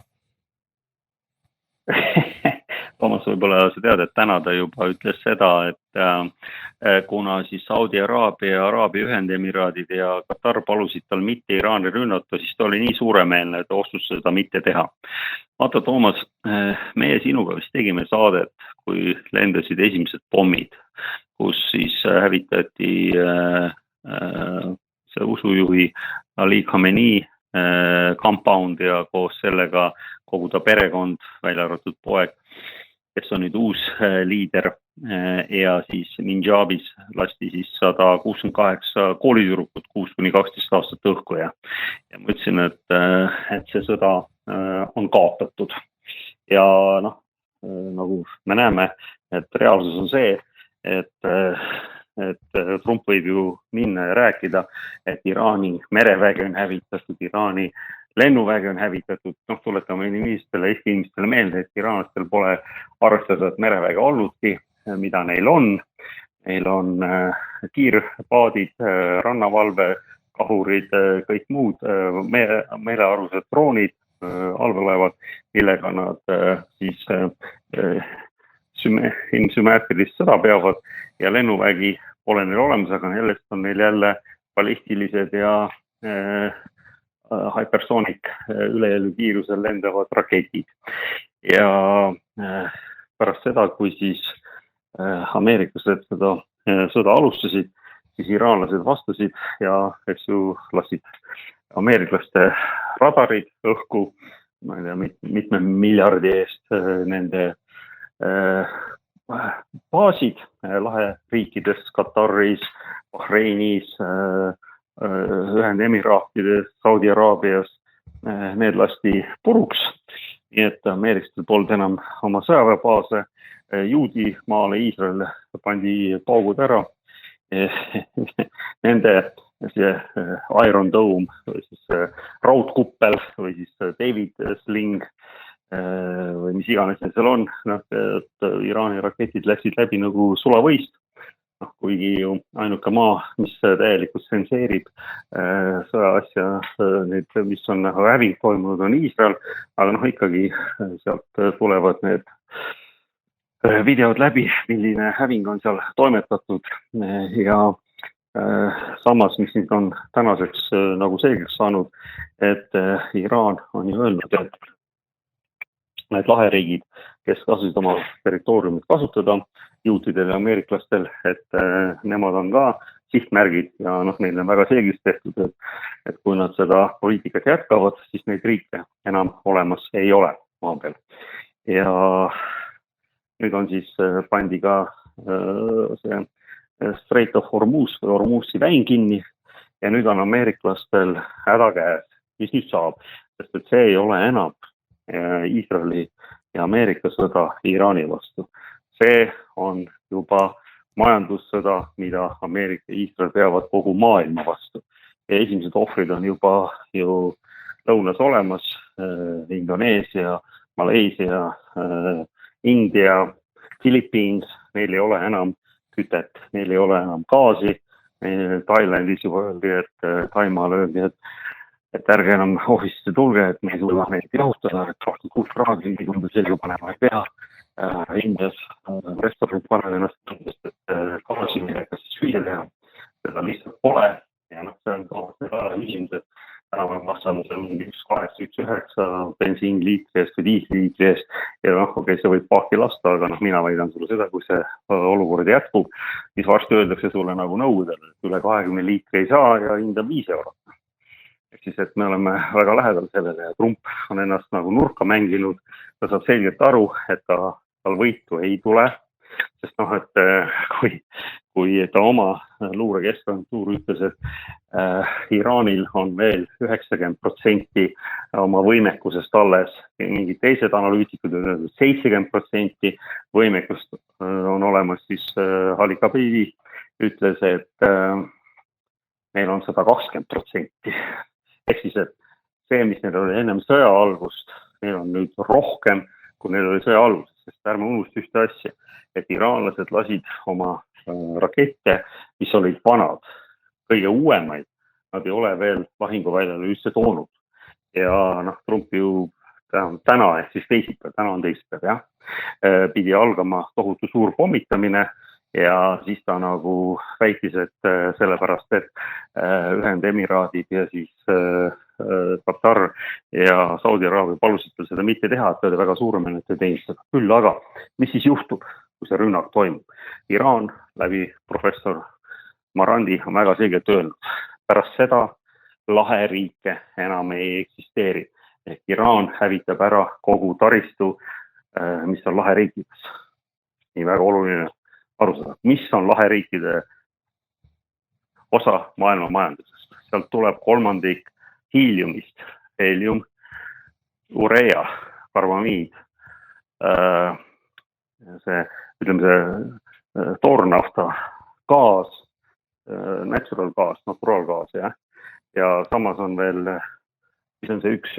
C: Toomas, võib-olla sa tead, et täna ta juba ütles seda, et kuna siis Saudi Araabia, Araabia Ühendemiraadid ja Katar palusid tal mitte Iraani rünnata, siis ta oli nii suuremeelne, et otsus seda mitte teha. Vaata, Toomas, meie sinuga vist tegime saadet, kui lendasid esimesed pommid, kus siis hävitati see usujuhi Ali Khamenei compound ja koos sellega kogu ta perekond, välja arvatud poeg, kes on nüüd uus liider ja siis Ninjabis lasti siis 168 koolitüdrukut 6-12 aastat õhku ja ma ütlesin, et see sõda on kaotatud ja noh, nagu me näeme, et reaalsus on see, et Trump võib ju minna ja rääkida, et Iraani mereväge on hävitatud, Iraani lennuväge on hävitatud, noh tuletame inimestele, Eesti inimestele meelde, et iraanlastel pole arvestatud mereväge olnudki, mida neil on. Neil on kiirpaadid, rannavalve, kahurid, kõik muud meelearused droonid, allveelaevad, millega nad siis sümmeetrilist sõda peavad ja lennuvägi pole neil olemas, aga sellest on neil jälle ballistilised ja hypersonic ülejõukiirusel lendavad raketid. Ja pärast seda, kui siis ameeriklased seda sõda alustasid, siis iraanlased vastasid ja eks ju lasid ameeriklaste radarid õhku, ma ei tea, mitme miljardi eest nende baasid laheriikides, Kataris, Bahreinis, Ühendemiraatides, Saudi Araabias, need lasti puruks, nii et ameeriklastel polnud enam oma sõjaväebaase, juudi maale Iisrael pandi paugud ära, nende see Iron Dome või siis raudkuppel või siis David Sling või mis iganes seal on, et Iraani raketid läksid läbi nagu sulavõist, kuigi ju ainuke maa, mis täielikult senseerib sõjaasja, mis on häving toimunud, on Iisrael, aga ikkagi sealt tulevad need videod läbi, milline häving on seal toimetatud ja samas, mis nüüd on tänaseks nagu selgeks saanud, et Iraan on ju öelnud, et need laheriigid, kes kasusid oma territooriumit kasutada, juutidel ja ameeriklastel, et nemad on ka sihtmärgid ja neil on väga selgeks tehtud, et kui nad seda poliitikat jätkavad, siis neid riike enam olemas ei ole maa peal. Ja nüüd on siis pandi ka see Strait of Hormuz või Hormuzi väin kinni ja nüüd on ameeriklastel häda käes, mis nüüd saab, sest et see ei ole enam Iisraeli ja Ameerika sõda Iraani vastu. See on juba majandussõda, mida Ameerika ja Iisrael peavad kogu maailma vastu. Ja esimesed ohvrid on juba ju lõunas olemas, Indoneesia, Malaisia, India, Philippines, neil ei ole enam kütet, neil ei ole enam gaasi. Thailandis juba öeldi, et Taimaal öeldi, et ärge enam officisse tulge, et me ei tule neid jahutada, et 26 kraadi, nii kui selga panema ei pea. Indias restoranid panevad ennast, et gaasi millega siis süüa teha, seda lihtsalt pole. Ja see on ka küsimus, et täna me maksame seal 1,8-1,9 bensiinliitri eest või diisliitri eest ja okei, see võib paaki lasta, aga mina väidan sulle seda, kui see olukord jätkub, siis varsti öeldakse sulle nagu nõudel, et üle 20 liitri ei saa ja hind on 5 eurot. Ehk siis, et me oleme väga lähedal sellele ja Trump on ennast nagu nurka mänginud, ta saab selgelt aru, et tal võitu ei tule, sest et kui ta oma luurekeskkontuur ütles, et Iraanil on veel 90% oma võimekusest alles, mingid teised analüütikud on 70% võimekust on olemas, siis Ali Kabibi ütles, et meil on 120%. Ehk siis, et see, mis neil oli ennem sõja algust, neil on nüüd rohkem, kui neil oli sõja algust, sest ärme unusta ühte asja, et iraanlased lasid oma rakette, mis olid vanad, kõige uuemaid, nad ei ole veel lahinguväljale üldse toonud. Ja Trump ju täna, ehk siis teisipäev, täna on teisipäev, jah, pidi algama tohutu suur pommitamine ja siis ta nagu väitis, et sellepärast, et Ühendemiraadid ja siis Katar ja Saudi Araabia palusid seda mitte teha, et ta oli väga suuremeelne teenistada. Küll aga, mis siis juhtub, kui see rünnak toimub? Iraan läbi professor Marandi on väga selgelt öelnud. Pärast seda, laheriike enam ei eksisteeri. Ehk Iraan hävitab ära kogu taristu, mis on laheriikides. Nii väga oluline aru saada, mis on laheriikide osa maailma majandusest. Sealt tuleb 1/3 hiiliumist, helium, urea, karbamiid, see toornafta, gaas, natural gaas, naturaalgaas, ja samas on veel, mis on see üks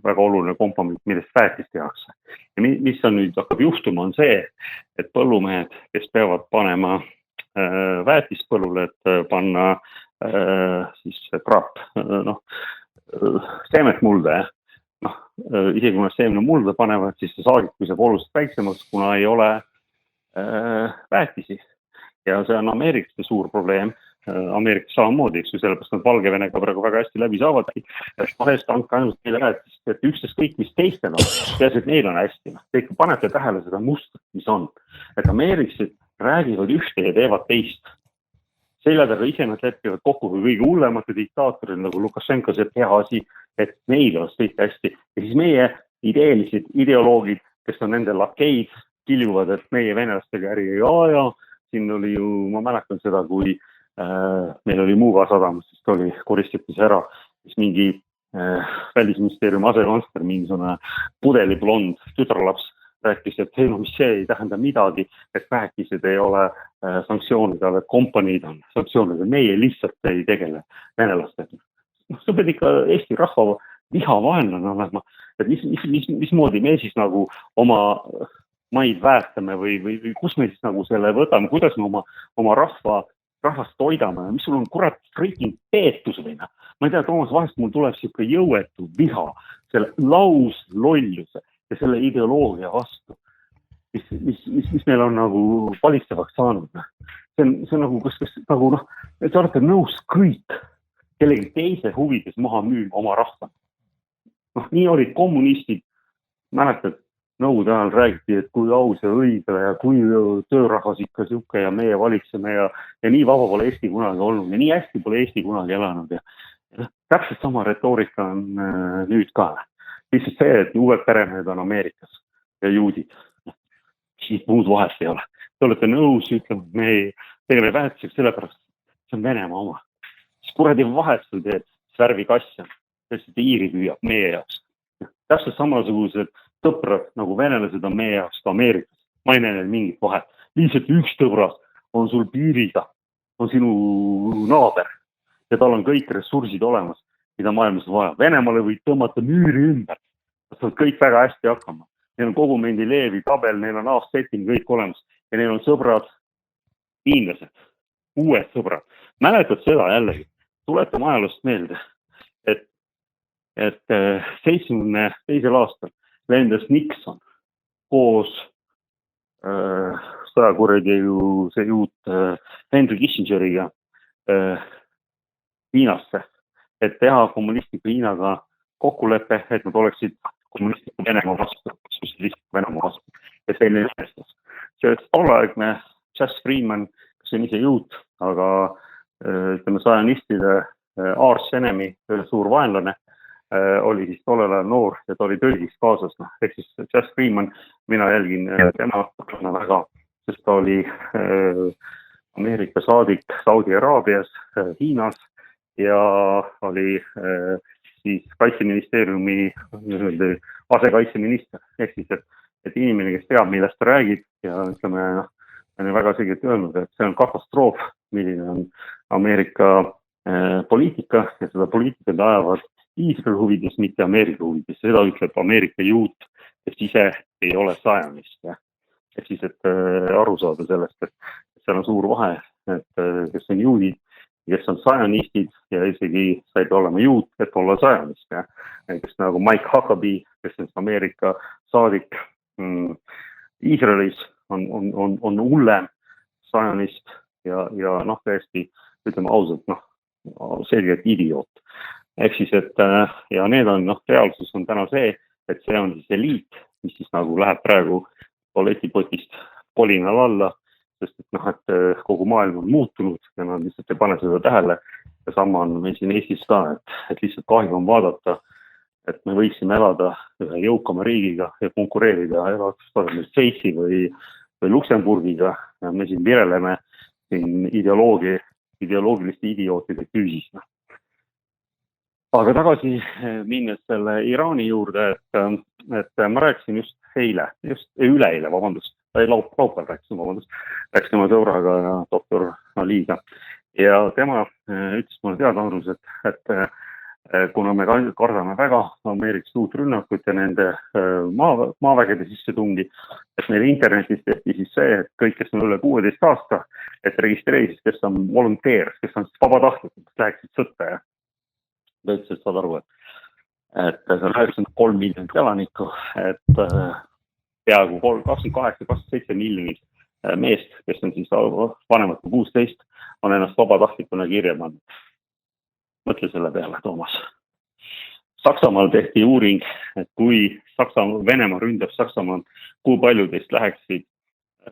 C: väga oluline komponent, millest väetist tehakse. Ja mis on nüüd hakkab juhtuma, on see, et põllumehed, kes peavad panema väetist põllule, et panna siis krap, seemet mulda, isegi kui nad seemne mulda panevad, siis see saadik püseb oluliselt väiksemaks, kuna ei ole väetisi. Ja see on Ameerikaste suur probleem. Ameerikas samamoodi, eks ju, sellepärast nad Valgevenega praegu väga hästi läbi saavadki. Vahest andke ainult neile väetist, et üksteis kõik, mis teistel on, peas, et neil on hästi. Te ikka panete tähele seda mustrit, mis on. Et ameeriklased räägivad ühte ja teevad teist. Selja taga ise nad leppivad kokku kui kõige hullemate diktaatorid, nagu Lukašenko, see hea asi, et neil oleks kõik hästi. Ja siis meie ideelised ideoloogid, kes on nende lakeid, kiljuvad, et meie venelastega äri ei aja. Siin oli ju, ma mäletan seda, kui meil oli Muuga sadamas, siis oli koristatis ära, siis mingi välisministeeriumi asekantsler, mingisugune pudeliblond tütarlaps rääkis, et mis see ei tähenda midagi, et väekised ei ole sanktsioonidele, et kompaniid on sanktsioonidele, meie lihtsalt ei tegele venelastega. Sa pead ikka Eesti rahva vihavaenlane olema, et mismoodi me siis nagu oma maid väärtame või kus me siis nagu selle võtame, kuidas me oma rahvast toidame, mis sul on kurat freaking peetus või noh. Ma ei tea, Toomas, vahest mul tuleb siuke jõuetu viha selle lauslolluse ja selle ideoloogia vastu, mis meil on nagu valitsevaks saanud. See on nagu, kas nagu et olete nõus kõik kellegi teise huvides maha müüma oma rahva. Nii olid kommunistid, mäletad, nõukogude ajal räägiti, et kui aus ja õige ja kui töörahvas ikka siuke ja meie valitseme ja nii vaba pole Eesti kunagi olnud ja nii hästi pole Eesti kunagi elanud. Ja täpselt sama retoorika on nüüd ka. Lihtsalt see, et uued peremehed on Ameerikas ja juudid. Siis muud vahest ei ole. Te olete nõus, ütleme, me tegele väärtuseks sellepärast, see on Venemaa oma. Siis kuradi vahest sul teed svärvikasja, sest Iiri püüab meie jaoks. Täpselt samasugused sõprad, nagu venelased on meie jaoks ka Ameerikas. Ma ei näe mingit vahet. Lihtsalt üks sõbras on sul piiriga, on sinu naaber ja tal on kõik ressursid olemas, mida maailmas on vaja. Venemaale võid tõmmata müüri ümber. Nad saavad kõik väga hästi hakkama. Neil on kogu Mendileevi tabel, neil on aastasetting kõik olemas ja neil on sõbrad, hiinlased, uued sõbrad. Mäletad seda jällegi, tuletame ajaloost meelde, et 72. aastal lendas Nixon koos sõjakurjategija see juut Henry Kissingeriga Hiinasse, et teha kommunistliku Hiinaga kokkulepe, et nad oleksid kommunistliku Venemaa vastu, Venemaa vastu. Ja see oli näestas. See tolleaegne Chas Freeman, kes on ise juut, aga ütleme sajanistide arch enemy, suur vaenlane, oli siis tollel ajal noor ja ta oli tõlgis kaasas. Ehk siis Chas Freeman, mina jälgin tema väga, sest ta oli Ameerika saadik Saudi Araabias, Hiinas ja oli siis kaitseministeeriumi asekaitseminister. Ehk siis, et inimene, kes teab, millest ta räägib ja ütleme, on väga selgelt öelnud, et see on katastroof, milline on Ameerika poliitika ja seda poliitikat ajavad Iisraeli huvides, mitte Ameerika huvides. Seda ütleb Ameerika juut, kes ise ei ole sajanist. Ehk siis, et aru saada sellest, et seal on suur vahe, et kes on juudid, kes on sajanistid ja isegi said olema juut, et olla sajanist. Kes nagu Mike Huckabee, kes on Ameerika saadik Iisraelis, on hullem sajanist ja tõesti, ütleme ausalt, selgelt idioot. Ehk siis, et ja need on, reaalsus on täna see, et see on siis eliit, mis siis nagu läheb praegu polletipotist kolinal alla, sest et kogu maailm on muutunud ja nad lihtsalt ei pane seda tähele. Ja sama on meil siin Eestis ka, et lihtsalt kahju on vaadata, et me võiksime elada ühe jõukama riigiga ja konkureerida Šveitsi või Luksemburgiga. Ja me siin vireleme siin ideoloogiliste idiootide küüsis. Aga tagasi minnes selle Iraani juurde, et ma rääkisin just üleeile, laupäeval rääkisin oma sõbraga ja doktor Aliga. Ja tema ütles mulle teadaandus, et kuna me kardame väga Ameerikast uut rünnakut ja nende maavägede sissetungi, et meil internetis tehti siis see, et kõik, kes on üle 16 aasta, et registreerisid, kes on volunteer, kes on vabatahtlikud, kes läheksid sõtta ja ta ütles, et saad aru, et see on 93 miljonit elanikku, et peaaegu 28-27 miljonit meest, kes on siis vanemad kui 16, on ennast vabatahtlikuna kirja pannud. Mõtle selle peale, Toomas. Saksamaal tehti uuring, et kui Venemaa ründab Saksamaal, kui palju teist läheksid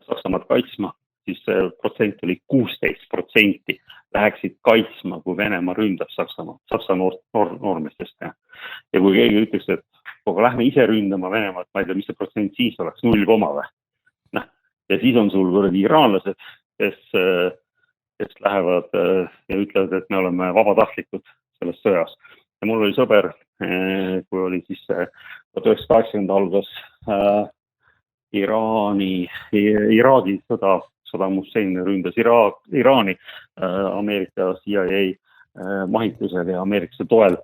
C: Saksamaad kaitsma, siis see protsent oli 16% läheksid kaitsma, kui Venemaa ründab Saksa noormestest. Ja kui keegi ütleks, et kui lähme ise ründama Venemaad, ma ei tea, mis see protsent siis oleks, 0, või? Ja siis on sul iraanlased, kes lähevad ja ütlevad, et me oleme vabatahtlikud selles sõjas. Ja mul oli sõber, kui oli siis 1980 algas Iraagi sõda, Saddam Hussein ründas Iraani Ameerika CIA mahitusel ja ameeriklaste toel.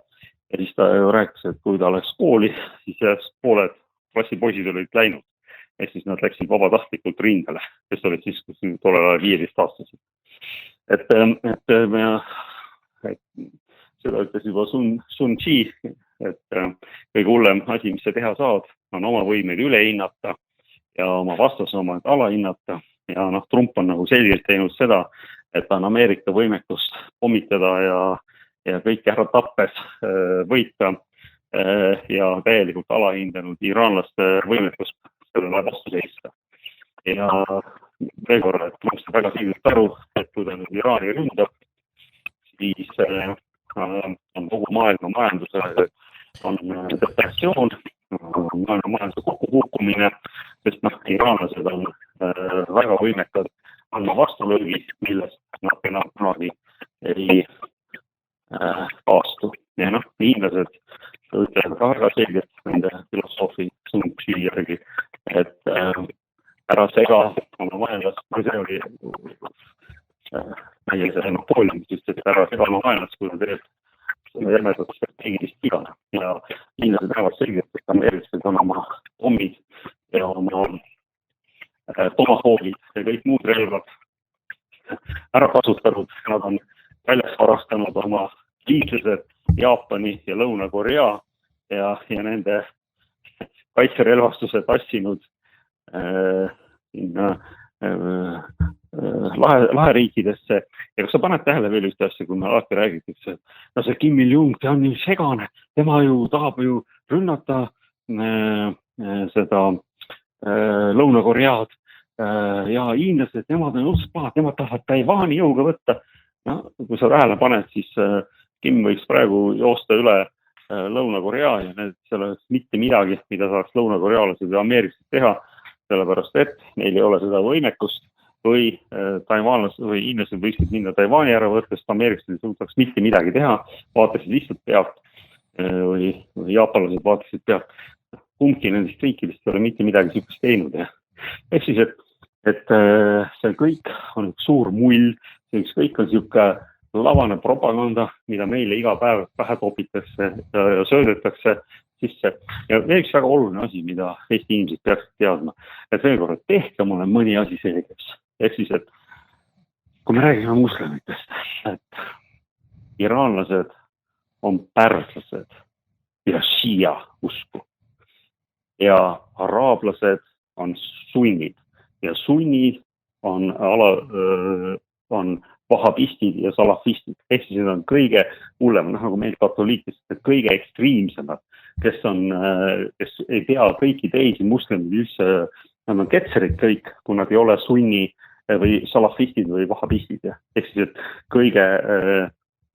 C: Ja siis ta rääkis, et kui ta läks kooli, siis pooled klassipoisid olid läinud. Ehk siis nad läksid vabatahtlikult rindele, kes olid siis tollel 15 aastased. Et seda ütles juba Sun Tzu, et kõige hullem asi, mis sa teha saad, on oma võimeid üle hinnata ja oma vastase oma alahinnata. Ja Trump on selgelt teinud seda, et ta on Ameerika võimekust pommitada ja kõike ära tappes võita ja täielikult alahindanud iraanlaste võimekust sellele vastu seista. Ja veel korra, et Trump saab väga selgelt aru, et kui ta nüüd Iraani ründab, siis on kogu maailma majanduse on depressioon, maailma majanduse kokkukukkumine, sest iraanlased on väga võimekad andma vastulöögi, millest nad enam kunagi ei kaastu. Ja hiinlased ütlevad väga selgelt nende filosoofi Sun Tzu järgi, et ära sega oma vaenlast, see oli meie see Napoleonist, et ära sega oma vaenlast, kui ta teeb jämedat strateegilist viga. Ja hiinlased näevad selgelt, et ameeriklased on oma pommid ja oma tomahoogid ja kõik muud relvad ära kasutanud. Nad on väljas varastanud oma liitlased Jaapani ja Lõuna-Korea ja nende kaitserelvastuse tassinud laheriikidesse. Ja kas sa paned tähele veel ühte asja, kui me alati räägitakse, et see Kim Il-jung, ta on nii segane, tema ju tahab ju rünnata seda Lõuna-Koread ja hiinlased, nemad on just pahad, nemad tahavad Taiwani jõuga võtta. Kui sa tähele paned, siis Kim võiks praegu joosta üle Lõuna-Korea ja seal oleks mitte midagi, mida saaks lõuna-korealased või ameeriklased teha, sellepärast et neil ei ole seda võimekust või taiwanlased või hiinlased võiksid minna Taiwani ära võttes, ameeriklased ei suudaks mitte midagi teha, vaatasid lihtsalt pealt või jaapanlased vaatasid pealt. Kumbki nendest riikidest ei ole mitte midagi sihukest teinud. Ehk siis, et see kõik on üks suur mull, see kõik on sihuke lavane propaganda, mida meile iga päev pähe topitakse ja söödetakse sisse. Ja veel üks väga oluline asi, mida Eesti inimesed peaksid teadma, et veel kord, tehke mulle mõni asi selgeks. Ehk siis, et kui me räägime muslimitest, et iraanlased on pärslased ja šiia usku ja araablased on sunnid ja sunnid on vahabistid ja salafistid. Ehk siis need on kõige hullem, nagu meil katoliiklased, kõige ekstreemsemad, kes ei pea kõiki teisi muslimid üldse, nad on ketserid kõik, kui nad ei ole sunni või salafistid või vahabistid, ehk siis, et kõige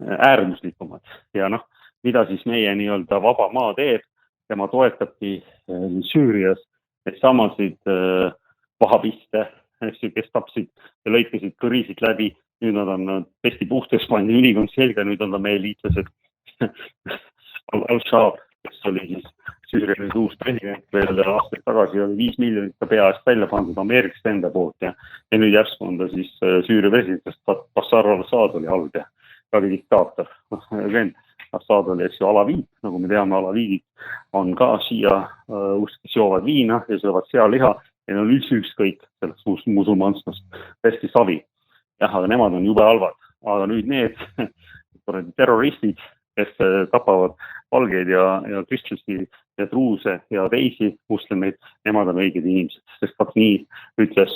C: äärmuslikumad ja noh, mida siis meie nii-öelda vaba maa teeb, tema toetabki Süürias neid samasid vahabiste, kes tapsid ja lõikasid kõrisid läbi, nüüd nad on pesti puhtaks pandi ülikond selga, nüüd on ta meie liitlased Al-Shabaab, kes oli siis Süüria nüüd uus president, veel aastaid tagasi oli 5 miljonit ta pea eest välja pandud Ameerikast enda poolt ja nüüd järsku on ta siis Süüria president, Bashar al-Assad oli halb ja väga diktaator. Assad oli alaviid, nagu me teame, alaviidid on ka siia kes joovad viina ja söövad sealiha ja on üldse ükskõik sellest musulmanskast hästi savi. Jah, aga nemad on jube halvad, aga nüüd need terroristid, kes tapavad valgeid ja kristlasi ja truuse ja teisi muslimeid, nemad on õiged inimesed, sest vaat nii ütles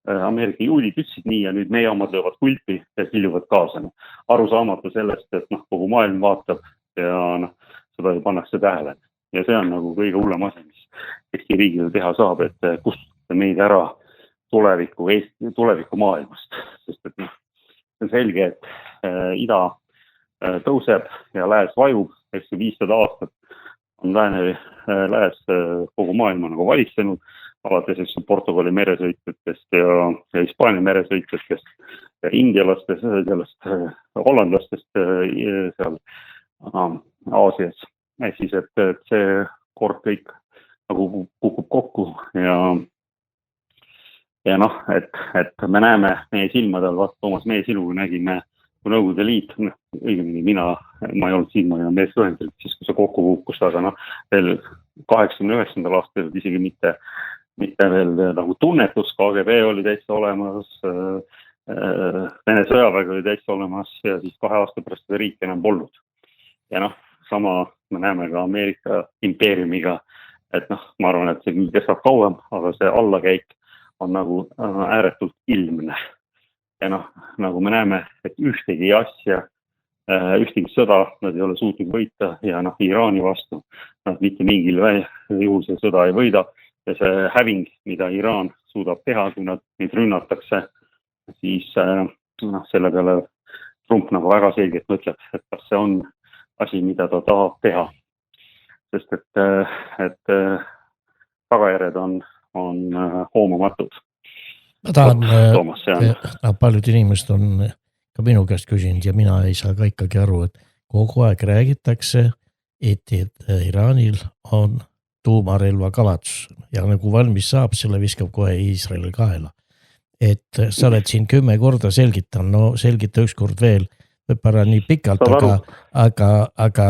C: Ameerika juudid ütlesid nii ja nüüd meie omad löövad kulpi ja kiljuvad kaasa. Aru saamata sellest, et kogu maailm vaatab ja seda ju pannakse tähele. Ja see on nagu kõige hullem asi, mis Eesti riigile teha saab, et kustutada meid ära tuleviku maailmast. Sest et see on selge, et ida tõuseb ja lääs vajub, eks 500 aastat on lääs kogu maailma nagu valitsenud, alates Portugali meresõitjatest ja Hispaania meresõitjatest ja indialastest, sellest hollandlastest seal Aasias. Ehk siis, et see kord kõik nagu kukub kokku ja et me näeme meie silmadel, Toomas, meie sinuga nägime, kui Nõukogude Liit, õigemini ma ei olnud siin, ma olin Ameerika Ühendriik, siis kui see kokku kukkus, aga veel 89. aastal isegi mitte veel nagu tunnetus, KGB oli täitsa olemas, Vene sõjavägi oli täitsa olemas ja siis 2 aasta pärast seda riiki enam polnud. Ja sama me näeme ka Ameerika impeeriumiga, et ma arvan, et see küll kestab kauem, aga see allakäik on nagu ääretult ilmne. Ja nagu me näeme, et ühtegi asja, ühtegi sõda nad ei ole suutnud võita ja Iraani vastu nad mitte mingil juhul see sõda ei võida. Ja see häving, mida Iraan suudab teha, kui nad neid rünnatakse, siis selle peale Trump nagu väga selgelt mõtleb, et kas see on asi, mida ta tahab teha. Sest et tagajärjed on hoomamatud.
B: Ma tahan, paljud inimesed on ka minu käest küsinud ja mina ei saa ka ikkagi aru, et kogu aeg räägitakse, et Iraanil on tuumarelva kavatsus ja nagu valmis saab, selle viskab kohe Iisraeli kaela. Et sa oled siin 10 korda selgitan, selgita üks kord veel, võib-olla nii pikalt, aga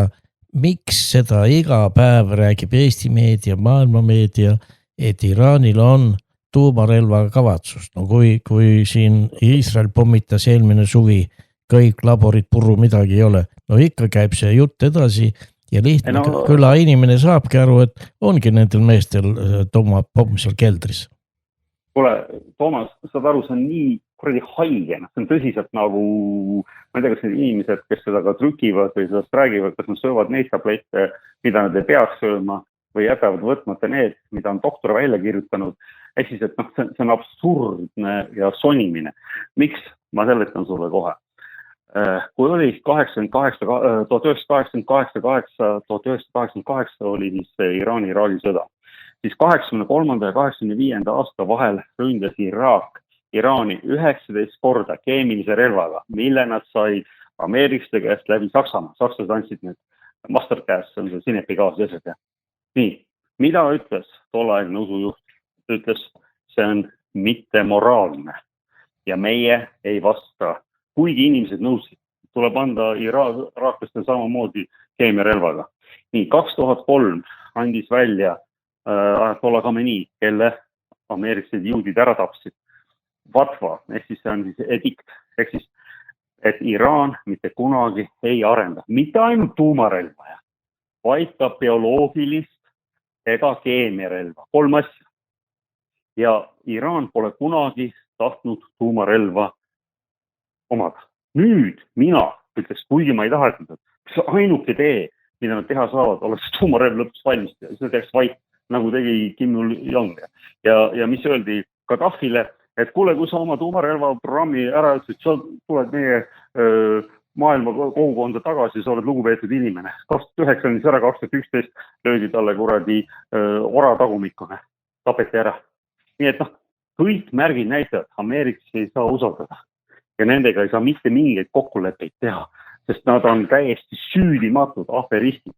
B: miks seda iga päev räägib Eesti meedia, maailma meedia, et Iraanil on tuumarelva kavatsus. No kui siin Iisrael pommitas eelmine suvi, kõik laborid purru, midagi ei ole, ikka käib see jutt edasi ja lihtne küla inimene saabki aru, et ongi nendel meestel pomm seal keldris.
C: Kuule, Toomas, saad aru, see on nii kuradi haige, see on tõsiselt nagu, ma ei tea, kas need inimesed, kes seda ka trükivad või sellest räägivad, kas nad söövad neid tablette, mida nad ei peaks sööma või jätavad võtmata need, mida on doktor välja kirjutanud. Ehk siis, et see on absurdne ja sonimine. Miks? Ma seletan sulle kohe. Kui oli 1988 oli siis Iraani-Iraagi sõda, siis 83. ja 85. aasta vahel ründas Iraak Iraani 19 korda keemilise relvaga, mille nad said ameeriklaste käest läbi Saksamaa. Sakslased andsid need mastergas, see on see sinepigaas jäsed. Nii, mida ütles tolleaegne usujuht? Ütles, see on mitte moraalne ja meie ei vasta. Kuigi inimesed nõusid, tuleb anda iraaklastel samamoodi keemiarelvaga. Nii, 2003 andis välja Ayatollah Khamenei, kelle ameeriklased juudid ära tapsid. Fatva, ehk siis see on siis edikt, ehk siis, et Iraan mitte kunagi ei arenda, mitte ainult tuumarelva, vaid ka bioloogilist ega keemiarelva, 3 asja. Ja Iraan pole kunagi tahtnud tuumarelva omada. Nüüd mina ütleks, kuigi ma ei taha, et ainuke tee, mida nad teha saavad, oleks tuumarelv lõpuks valmis. See teeks vait, nagu tegi Kim Il-jong. Ja mis öeldi Gaddafile, et kuule, kui sa oma tuumarelva programmi ära ütlesid, sa tuled meie maailma kogukonda tagasi, sa oled lugupeetud inimene. 2009 on siis ära, 2011 löödi talle kuradi ora tagumikune, tapeti ära. Nii et kõik märgid näitavad, Ameerikas ei saa usaldada ja nendega ei saa mitte mingeid kokkuleppeid teha, sest nad on täiesti süüdimatud aferistid.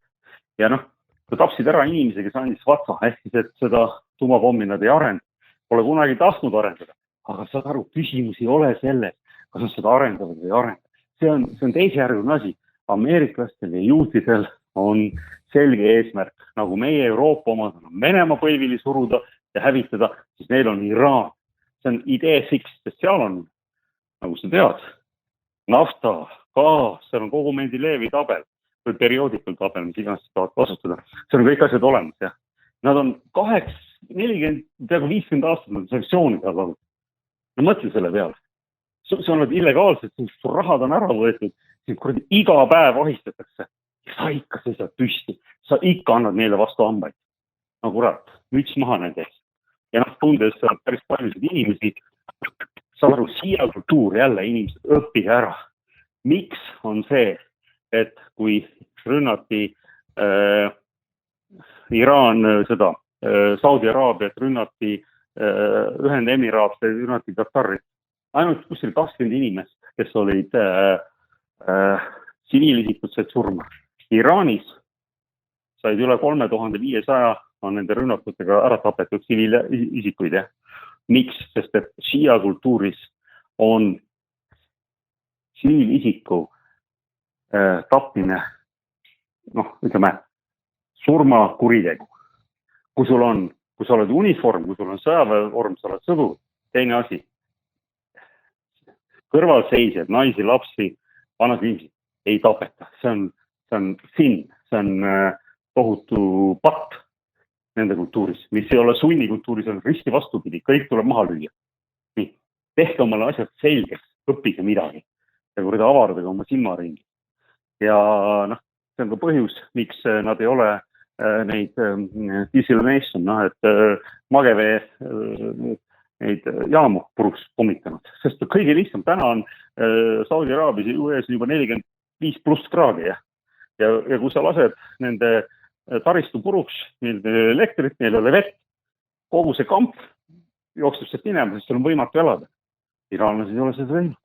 C: Ja nad tapsid ära inimese, kes andis vatsa, ehk siis, et seda tuumapommi nad ei arenda, pole kunagi tahtnud arendada. Aga saad aru, küsimus ei ole selles, kas nad seda arendavad või ei arenda. See on teisejärguline asi. Ameeriklastel ja juutidel on selge eesmärk, nagu meie Euroopa omad on Venemaa põlvili suruda ja hävitada, siis neil on Iraan. See on idee fiks, sest seal on, nagu sa tead, nafta, gaas, seal on kogu Mendelejevi tabel või perioodikul tabel, mis iganes tahavad kasutada. See on kõik asjad olemas. Ja. Nad on 40, peaaegu 50 aastat sanktsioonid all olnud. No mõtle selle peale. See on illegaalselt, su rahad on ära võetud, siis iga päev ahistatakse. Ja sa ikka seisad püsti, sa ikka annad neile vastu hambaid. No kurat, müts maha nende eest. Ja tundes päris paljusid inimesi, saad aru, siia kultuur jälle inimesed õppige ära. Miks on see, et kui rünnati Iraan seda, Saudi Araabiat rünnati Ühendemiraat, rünnati Katarit, ainult kuskil 20 inimest, kes olid tsiviilisikud said surma. Iraanis said üle 3500 on nende rünnakutega ära tapetud tsiviilisikuid. Ja. Miks? Sest et Shia kultuuris on tsiviilisiku tapmine, ütleme, surmakuritegu. Kui sa oled uniform, kui sul on sõjaväevorm, sa oled sõdur, teine asi. Kõrvalseisjad, naisi, lapsi, vanad inimesed ei tapeta. See on sin, see on tohutu patt nende kultuuris, mis ei ole sunnikultuuris, on risti vastupidi, kõik tuleb maha lüüa. Nii, tehke omale asjad selgeks, õppige midagi ja kuradi avardage oma silmaringi. Ja see on ka põhjus, miks nad ei ole neid desalination, et magevee neid jaamu puruks pommitanud. Sest kõige lihtsam, täna on Saudi Araabias US juba 45+ kraadi. Ja kui sa lased nende taristu puruks, neil elektrit, neil ei ole vett, kogu see kamp jookseb sealt minema, sest seal on võimatu elada. Iraanlased ei ole seda teinud.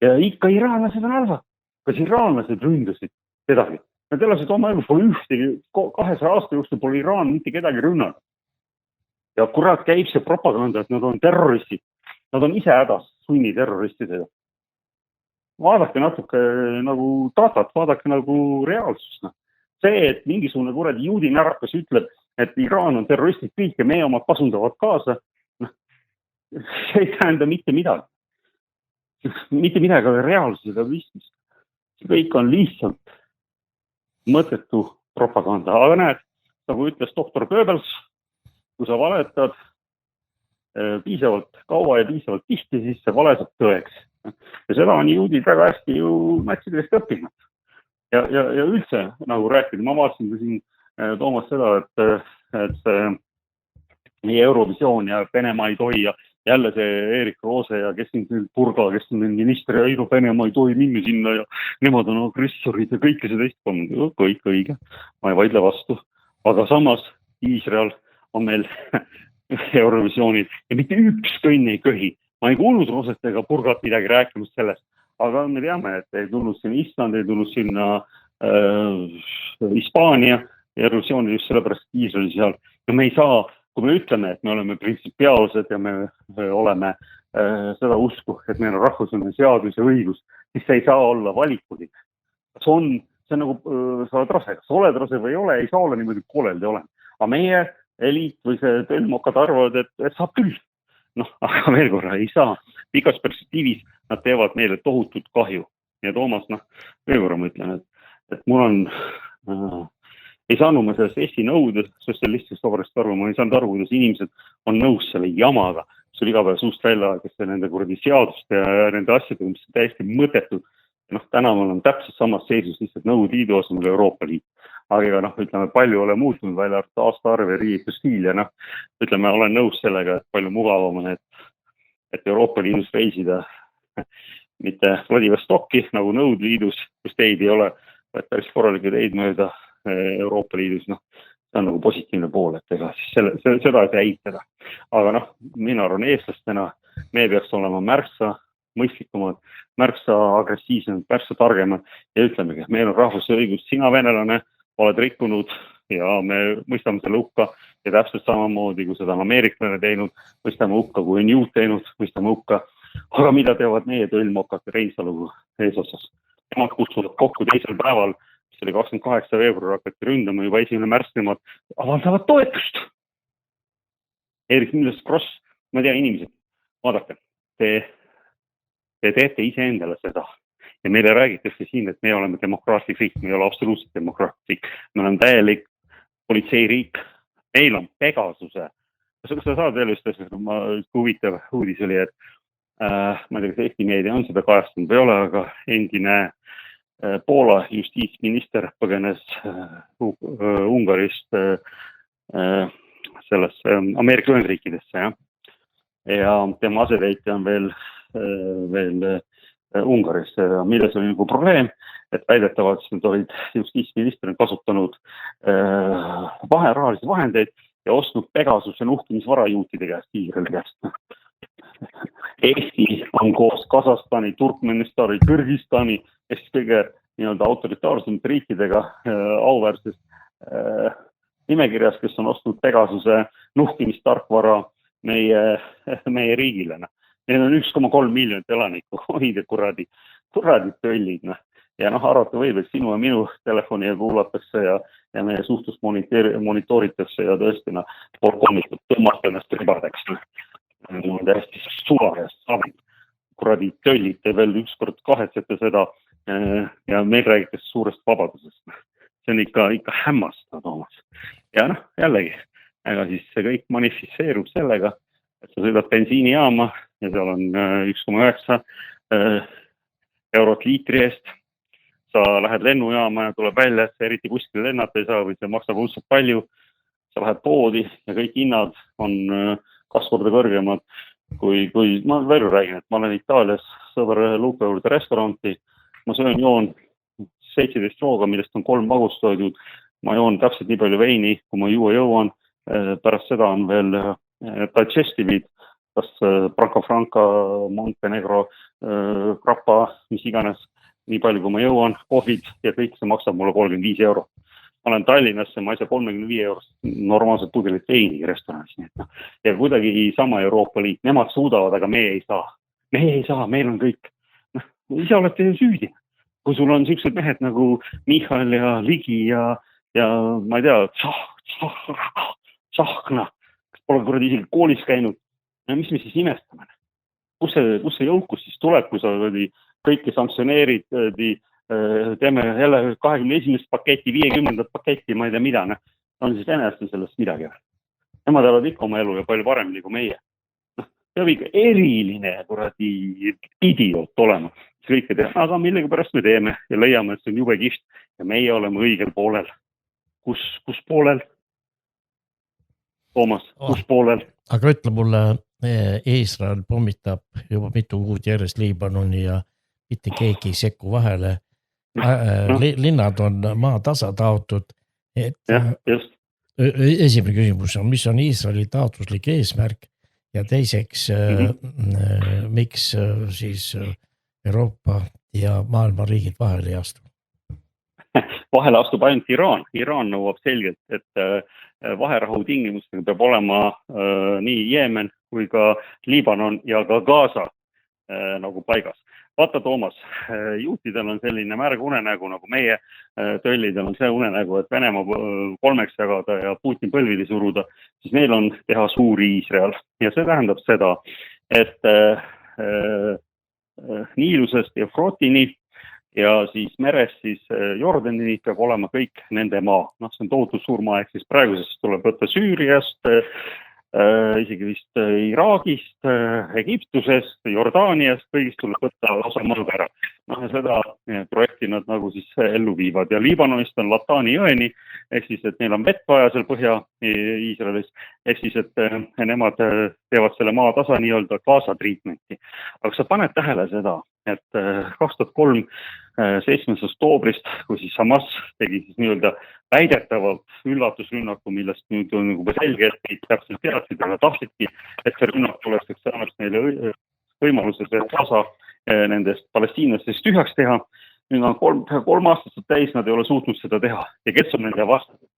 C: Ja ikka iraanlased on halvad. Kas iraanlased ründasid kedagi? Nad elasid oma elu, pole ühtegi, 200 aasta jooksul pole Iraan mitte kedagi rünnanud. Ja kurat käib see propaganda, et nad on terroristid. Nad on ise hädas sunniterroristidega. Vaadake natuke nagu datat, vaadake nagu reaalsust. See, et mingisugune kuradi juudi närakas ütleb, et Iraan on terroristid kõik ja meie omad pasundavad kaasa, see ei tähenda mitte midagi. Mitte midagi ole reaalsusega vistmist. See kõik on lihtsalt mõttetu propaganda. Aga näed, nagu ütles doktor Goebbels, kui sa valetad piisavalt kaua ja piisavalt tihti, siis see vale saab tõeks. Ja seda on juudid väga hästi ju mätsidest õppinud. Ja üldse, nagu rääkida, ma vaatasin ka siin Toomas seda, et meie Eurovisioon ja Venemaa ei tohi ja jälle see Erik Roose ja kes siin Purga, kes on minister ja Eiro Venemaa ei tohi minna sinna ja nemad on agressorid ja kõike seda teist. Kõik õige, ma ei vaidle vastu. Aga samas Iisrael on meil Eurovisioonid ja mitte üks kõnn ei köhi. Ma ei kuulnud Roosest ega Purgat midagi rääkimast sellest, aga me teame, et ei tulnud sinna Island, ei tulnud sinna Hispaania ja Eurovisioonid just sellepärast Iisraeli seal. Ja me ei saa, kui me ütleme, et me oleme printsipiaalsed ja me oleme seda usku, et meil on rahvusvaheline seadus ja õigus, siis see ei saa olla valikulik. See on nagu, sa oled rase, kas oled rase või ei ole, ei saa olla niimoodi koolelde olema. Aga meie eliit või see tõlmokad arvavad, et saab küll. Aga veel korra ei saa. Pikas perspektiivis nad teevad meile tohutut kahju. Ja Toomas, veel korra ma ütlen, et mul on ei saanud ma sellest Eesti nõudes, sest see lihtsalt sobrist aru, ma ei saanud aru, kuidas inimesed on nõus selle jamaga, mis oli iga päev suust välja, kes nende kuradi seaduste ja nende asjadega, mis on täiesti mõttetud. Täna me oleme täpselt samas seisus lihtsalt Nõukogude Liidu asemel Euroopa Liit. Aga ütleme, palju ole muutunud, välja arvatud aastaarv ja riietusstiil ja ütleme, olen nõus sellega, et palju mugavam on, et Euroopa Liidus reisida mitte Vladivostokki nagu Nõukogude Liidus, kus teid ei ole, vaid päris korralikke teid mööda Euroopa Liidus, see on nagu positiivne pool, et ega siis seda ei saa eitada. Aga mina arvan eestlastena, me peaks olema märksa mõistlikumad, märksa agressiivsemad, märksa targemad ja ütlemegi, meil on rahvuse õigus, sina venelane oled rikkunud ja me mõistame selle hukka ja täpselt samamoodi, kui seda on ameeriklane teinud, mõistame hukka, kui on juut teinud, mõistame hukka. Aga mida teevad meie tõlmokad Reinsalu eesotsas? Nemad kutsuvad kokku teisel päeval, mis oli 28. veebruar, hakati ründama juba 1. märts, nemad avaldavad toetust. Erik Milles Kross, ma tean inimesed, vaadake, te teete ise endale seda. Ja meile räägitakse siin, et me oleme demokraatlik riik, me ei ole absoluutselt demokraatlik riik. Me oleme täielik politseiriik. Meil on Pegasuse. Kas sa saad veel just huvitav uudis oli, et ma ei tea, kas Eesti meedia on seda kajastanud või ole, aga endine Poola justiitsminister põgenes Ungarist sellesse Ameerika Ühendriikidesse ja tema asetäitja on veel Ungaris, milles oli nagu probleem, et väidetavalt nad olid justiitsministrina kasutanud rahalisi vahendeid ja ostnud Pegasuse nuhtimisvara juutide käest, Iisraeli käest. Eesti on koos Kasahstani, Turkmenistani, Kõrgõzstani ja siis kõige autoritaarsemate riikidega auväärses nimekirjas, kes on ostnud Pegasuse nuhtimistarkvara meie riigile. Need on 1,3 miljonit elanikku, hoide kuradi töllid. Ja arvata võib, et sinu ja minu telefoni kuulatakse ja meie suhtlust monitooritakse ja tõesti polkomikud tõmmata ennast ribadeks. Mul on täiesti sularest saanud. Kuradi töllid te veel ükskord kahetsete seda ja meil räägitakse suurest vabadusest. See on ikka hämmastav, Toomas. Ja jällegi, aga siis see kõik manifesteerub sellega, et sa sõidad bensiinijaama ja seal on 1,9 eurot liitri eest. Sa lähed lennujaama ja tuleb välja, et sa eriti kuskil lennata ei saa või see maksab õudselt palju. Sa lähed poodi ja kõik hinnad on 2 korda kõrgemad. Kui ma veel räägin, et ma olen Itaalias sõber Luka juurde restoranti, ma joon 17 jooga, millest on 3 magustoidud. Ma joon täpselt nii palju veini, kui ma juua jõuan. Pärast seda on veel digestivid, kas Branca Franca, Montenegro, Grappa, mis iganes, nii palju kui ma jõuan, kohvid ja kõik see maksab mulle 35 eurot. Ma olen Tallinnasse, ma ei saa 35 eurost normaalselt pudelit veini restoranis. Ja kuidagi sama Euroopa Liit, nemad suudavad, aga meie ei saa. Meie ei saa, meil on kõik. Ise olete ju süüdi. Kui sul on sellised mehed nagu Michal ja Ligi ja ma ei tea, Tsahkna, kes pole kuradi isegi koolis käinud. Ja mis me siis imestame? Kus see jõukus siis tuleb, kui sa kõike sanktsioneerid, teeme jälle 21. paketti, 50. paketti, ma ei tea mida. On siis venelastel sellest midagi. Nemad elavad ikka oma elu ja palju paremini kui meie. Peab ikka eriline kuradi idioot olema. Kõike teha, aga millega pärast me teeme ja leiame, et see on jube kihvt ja meie oleme õigel poolel. Kus poolel? Toomas, kus poolel?
B: Aga ütle mulle, Iisrael pommitab juba mitu kuud järjest Liibanoni ja mitte keegi ei sekku vahele. Linnad on maa tasa taotud. Esimene küsimus on, mis on Iisraeli taotluslik eesmärk ja teiseks, miks siis Euroopa ja maailma riigid vahele ei astu?
C: Vahele astub ainult Iraan. Iraan nõuab selgelt, et vaherahu tingimustega peab olema nii Jeemen kui ka Liibanon ja ka Gaza nagu paigas. Vaata, Toomas, juutidel on selline märg unenägu nagu meie töllidel on see unenägu, et Venemaa 3 jagada ja Putin põlvili suruda, siis neil on teha suuri Iisrael. Ja see tähendab seda, et Niilusest Eufrotini ja siis merest siis Jordanini peab olema kõik nende maa. See on tohutu suur maa, ehk siis praegusest tuleb võtta Süüriast, isegi vist Iraagist, Egiptusest, Jordaaniast, kõigist tuleb võtta osa maad ära. noh ja seda projekti nad nagu siis ellu viivad ja Liibanonist on Latani jõeni, ehk siis, et neil on vett vaja seal Põhja-Iisraelis, ehk siis, et nemad teevad selle maatasa nii-öelda Gaza treatmenti. Aga sa paned tähele seda, et 2003 7. oktoobrist, kui siis Hamas tegi siis nii-öelda väidetavalt üllatusrünnaku, millest nüüd on juba selge, et neid täpselt teadsid, aga tahtsidki, et see rünnak tuleks, et see annaks neile võimalused Gaza nendest palestiinlastest tühjaks teha. Nüüd on 3 aastat täis, nad ei ole suutnud seda teha. Ja kes on nende vastased?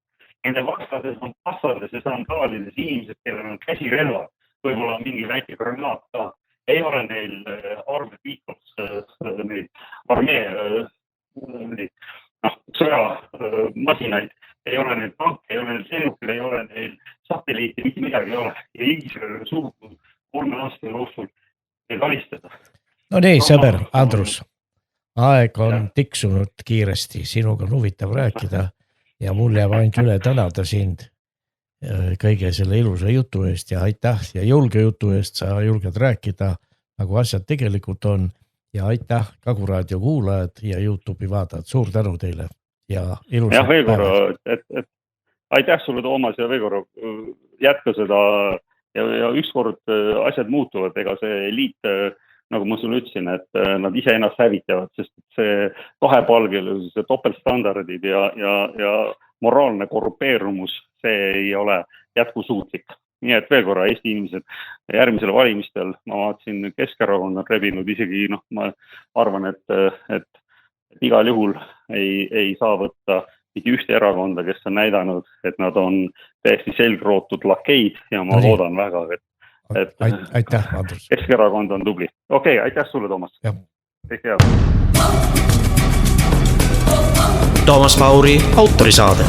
C: Nende vastased on passades ja sandaalides inimesed, kellel on käsirelvad, võib-olla mingi väike granaat ka. Ei ole neil armed liikuks neid armee sõjamasinaid, ei ole neil tanke, ei ole neil lennukil, ei ole neil satelliiti, mitte midagi ei ole. Ja Iisrael on suutnud 3 aasta jooksul neid alistada.
B: No nii, sõber, Andrus, aeg on tiksunud kiiresti, sinuga on huvitav rääkida ja mul jääb ainult üle tänada sind kõige selle ilusa jutu eest ja aitäh ja julge jutu eest, sa julged rääkida, nagu asjad tegelikult on ja aitäh Kagu Raadio kuulajad ja YouTube'i vaatajad, suur tänu teile ja ilusat
C: päeva. Ja Veegor, aitäh sulle Toomas ja Veegor, jätka seda ja ükskord asjad muutuvad, ega see eliit nagu ma sulle ütlesin, et nad ise ennast hävitavad, sest see kahepalgelisus, see topeltstandardid ja moraalne korrupeerumus, see ei ole jätkusuutlik. Nii et veel korra Eesti inimesed järgmisel valimistel, ma vaatasin Keskerakond on rebinud isegi, ma arvan, et igal juhul ei saa võtta mitte ühte erakonda, kes on näidanud, et nad on täiesti selgrootud lakeid ja ma loodan väga, et
B: aitäh, Andrus.
C: Keskerakond on tubli. Okei, aitäh sulle, Toomas. Kõik hea.
A: Toomas Pauri autorisaade.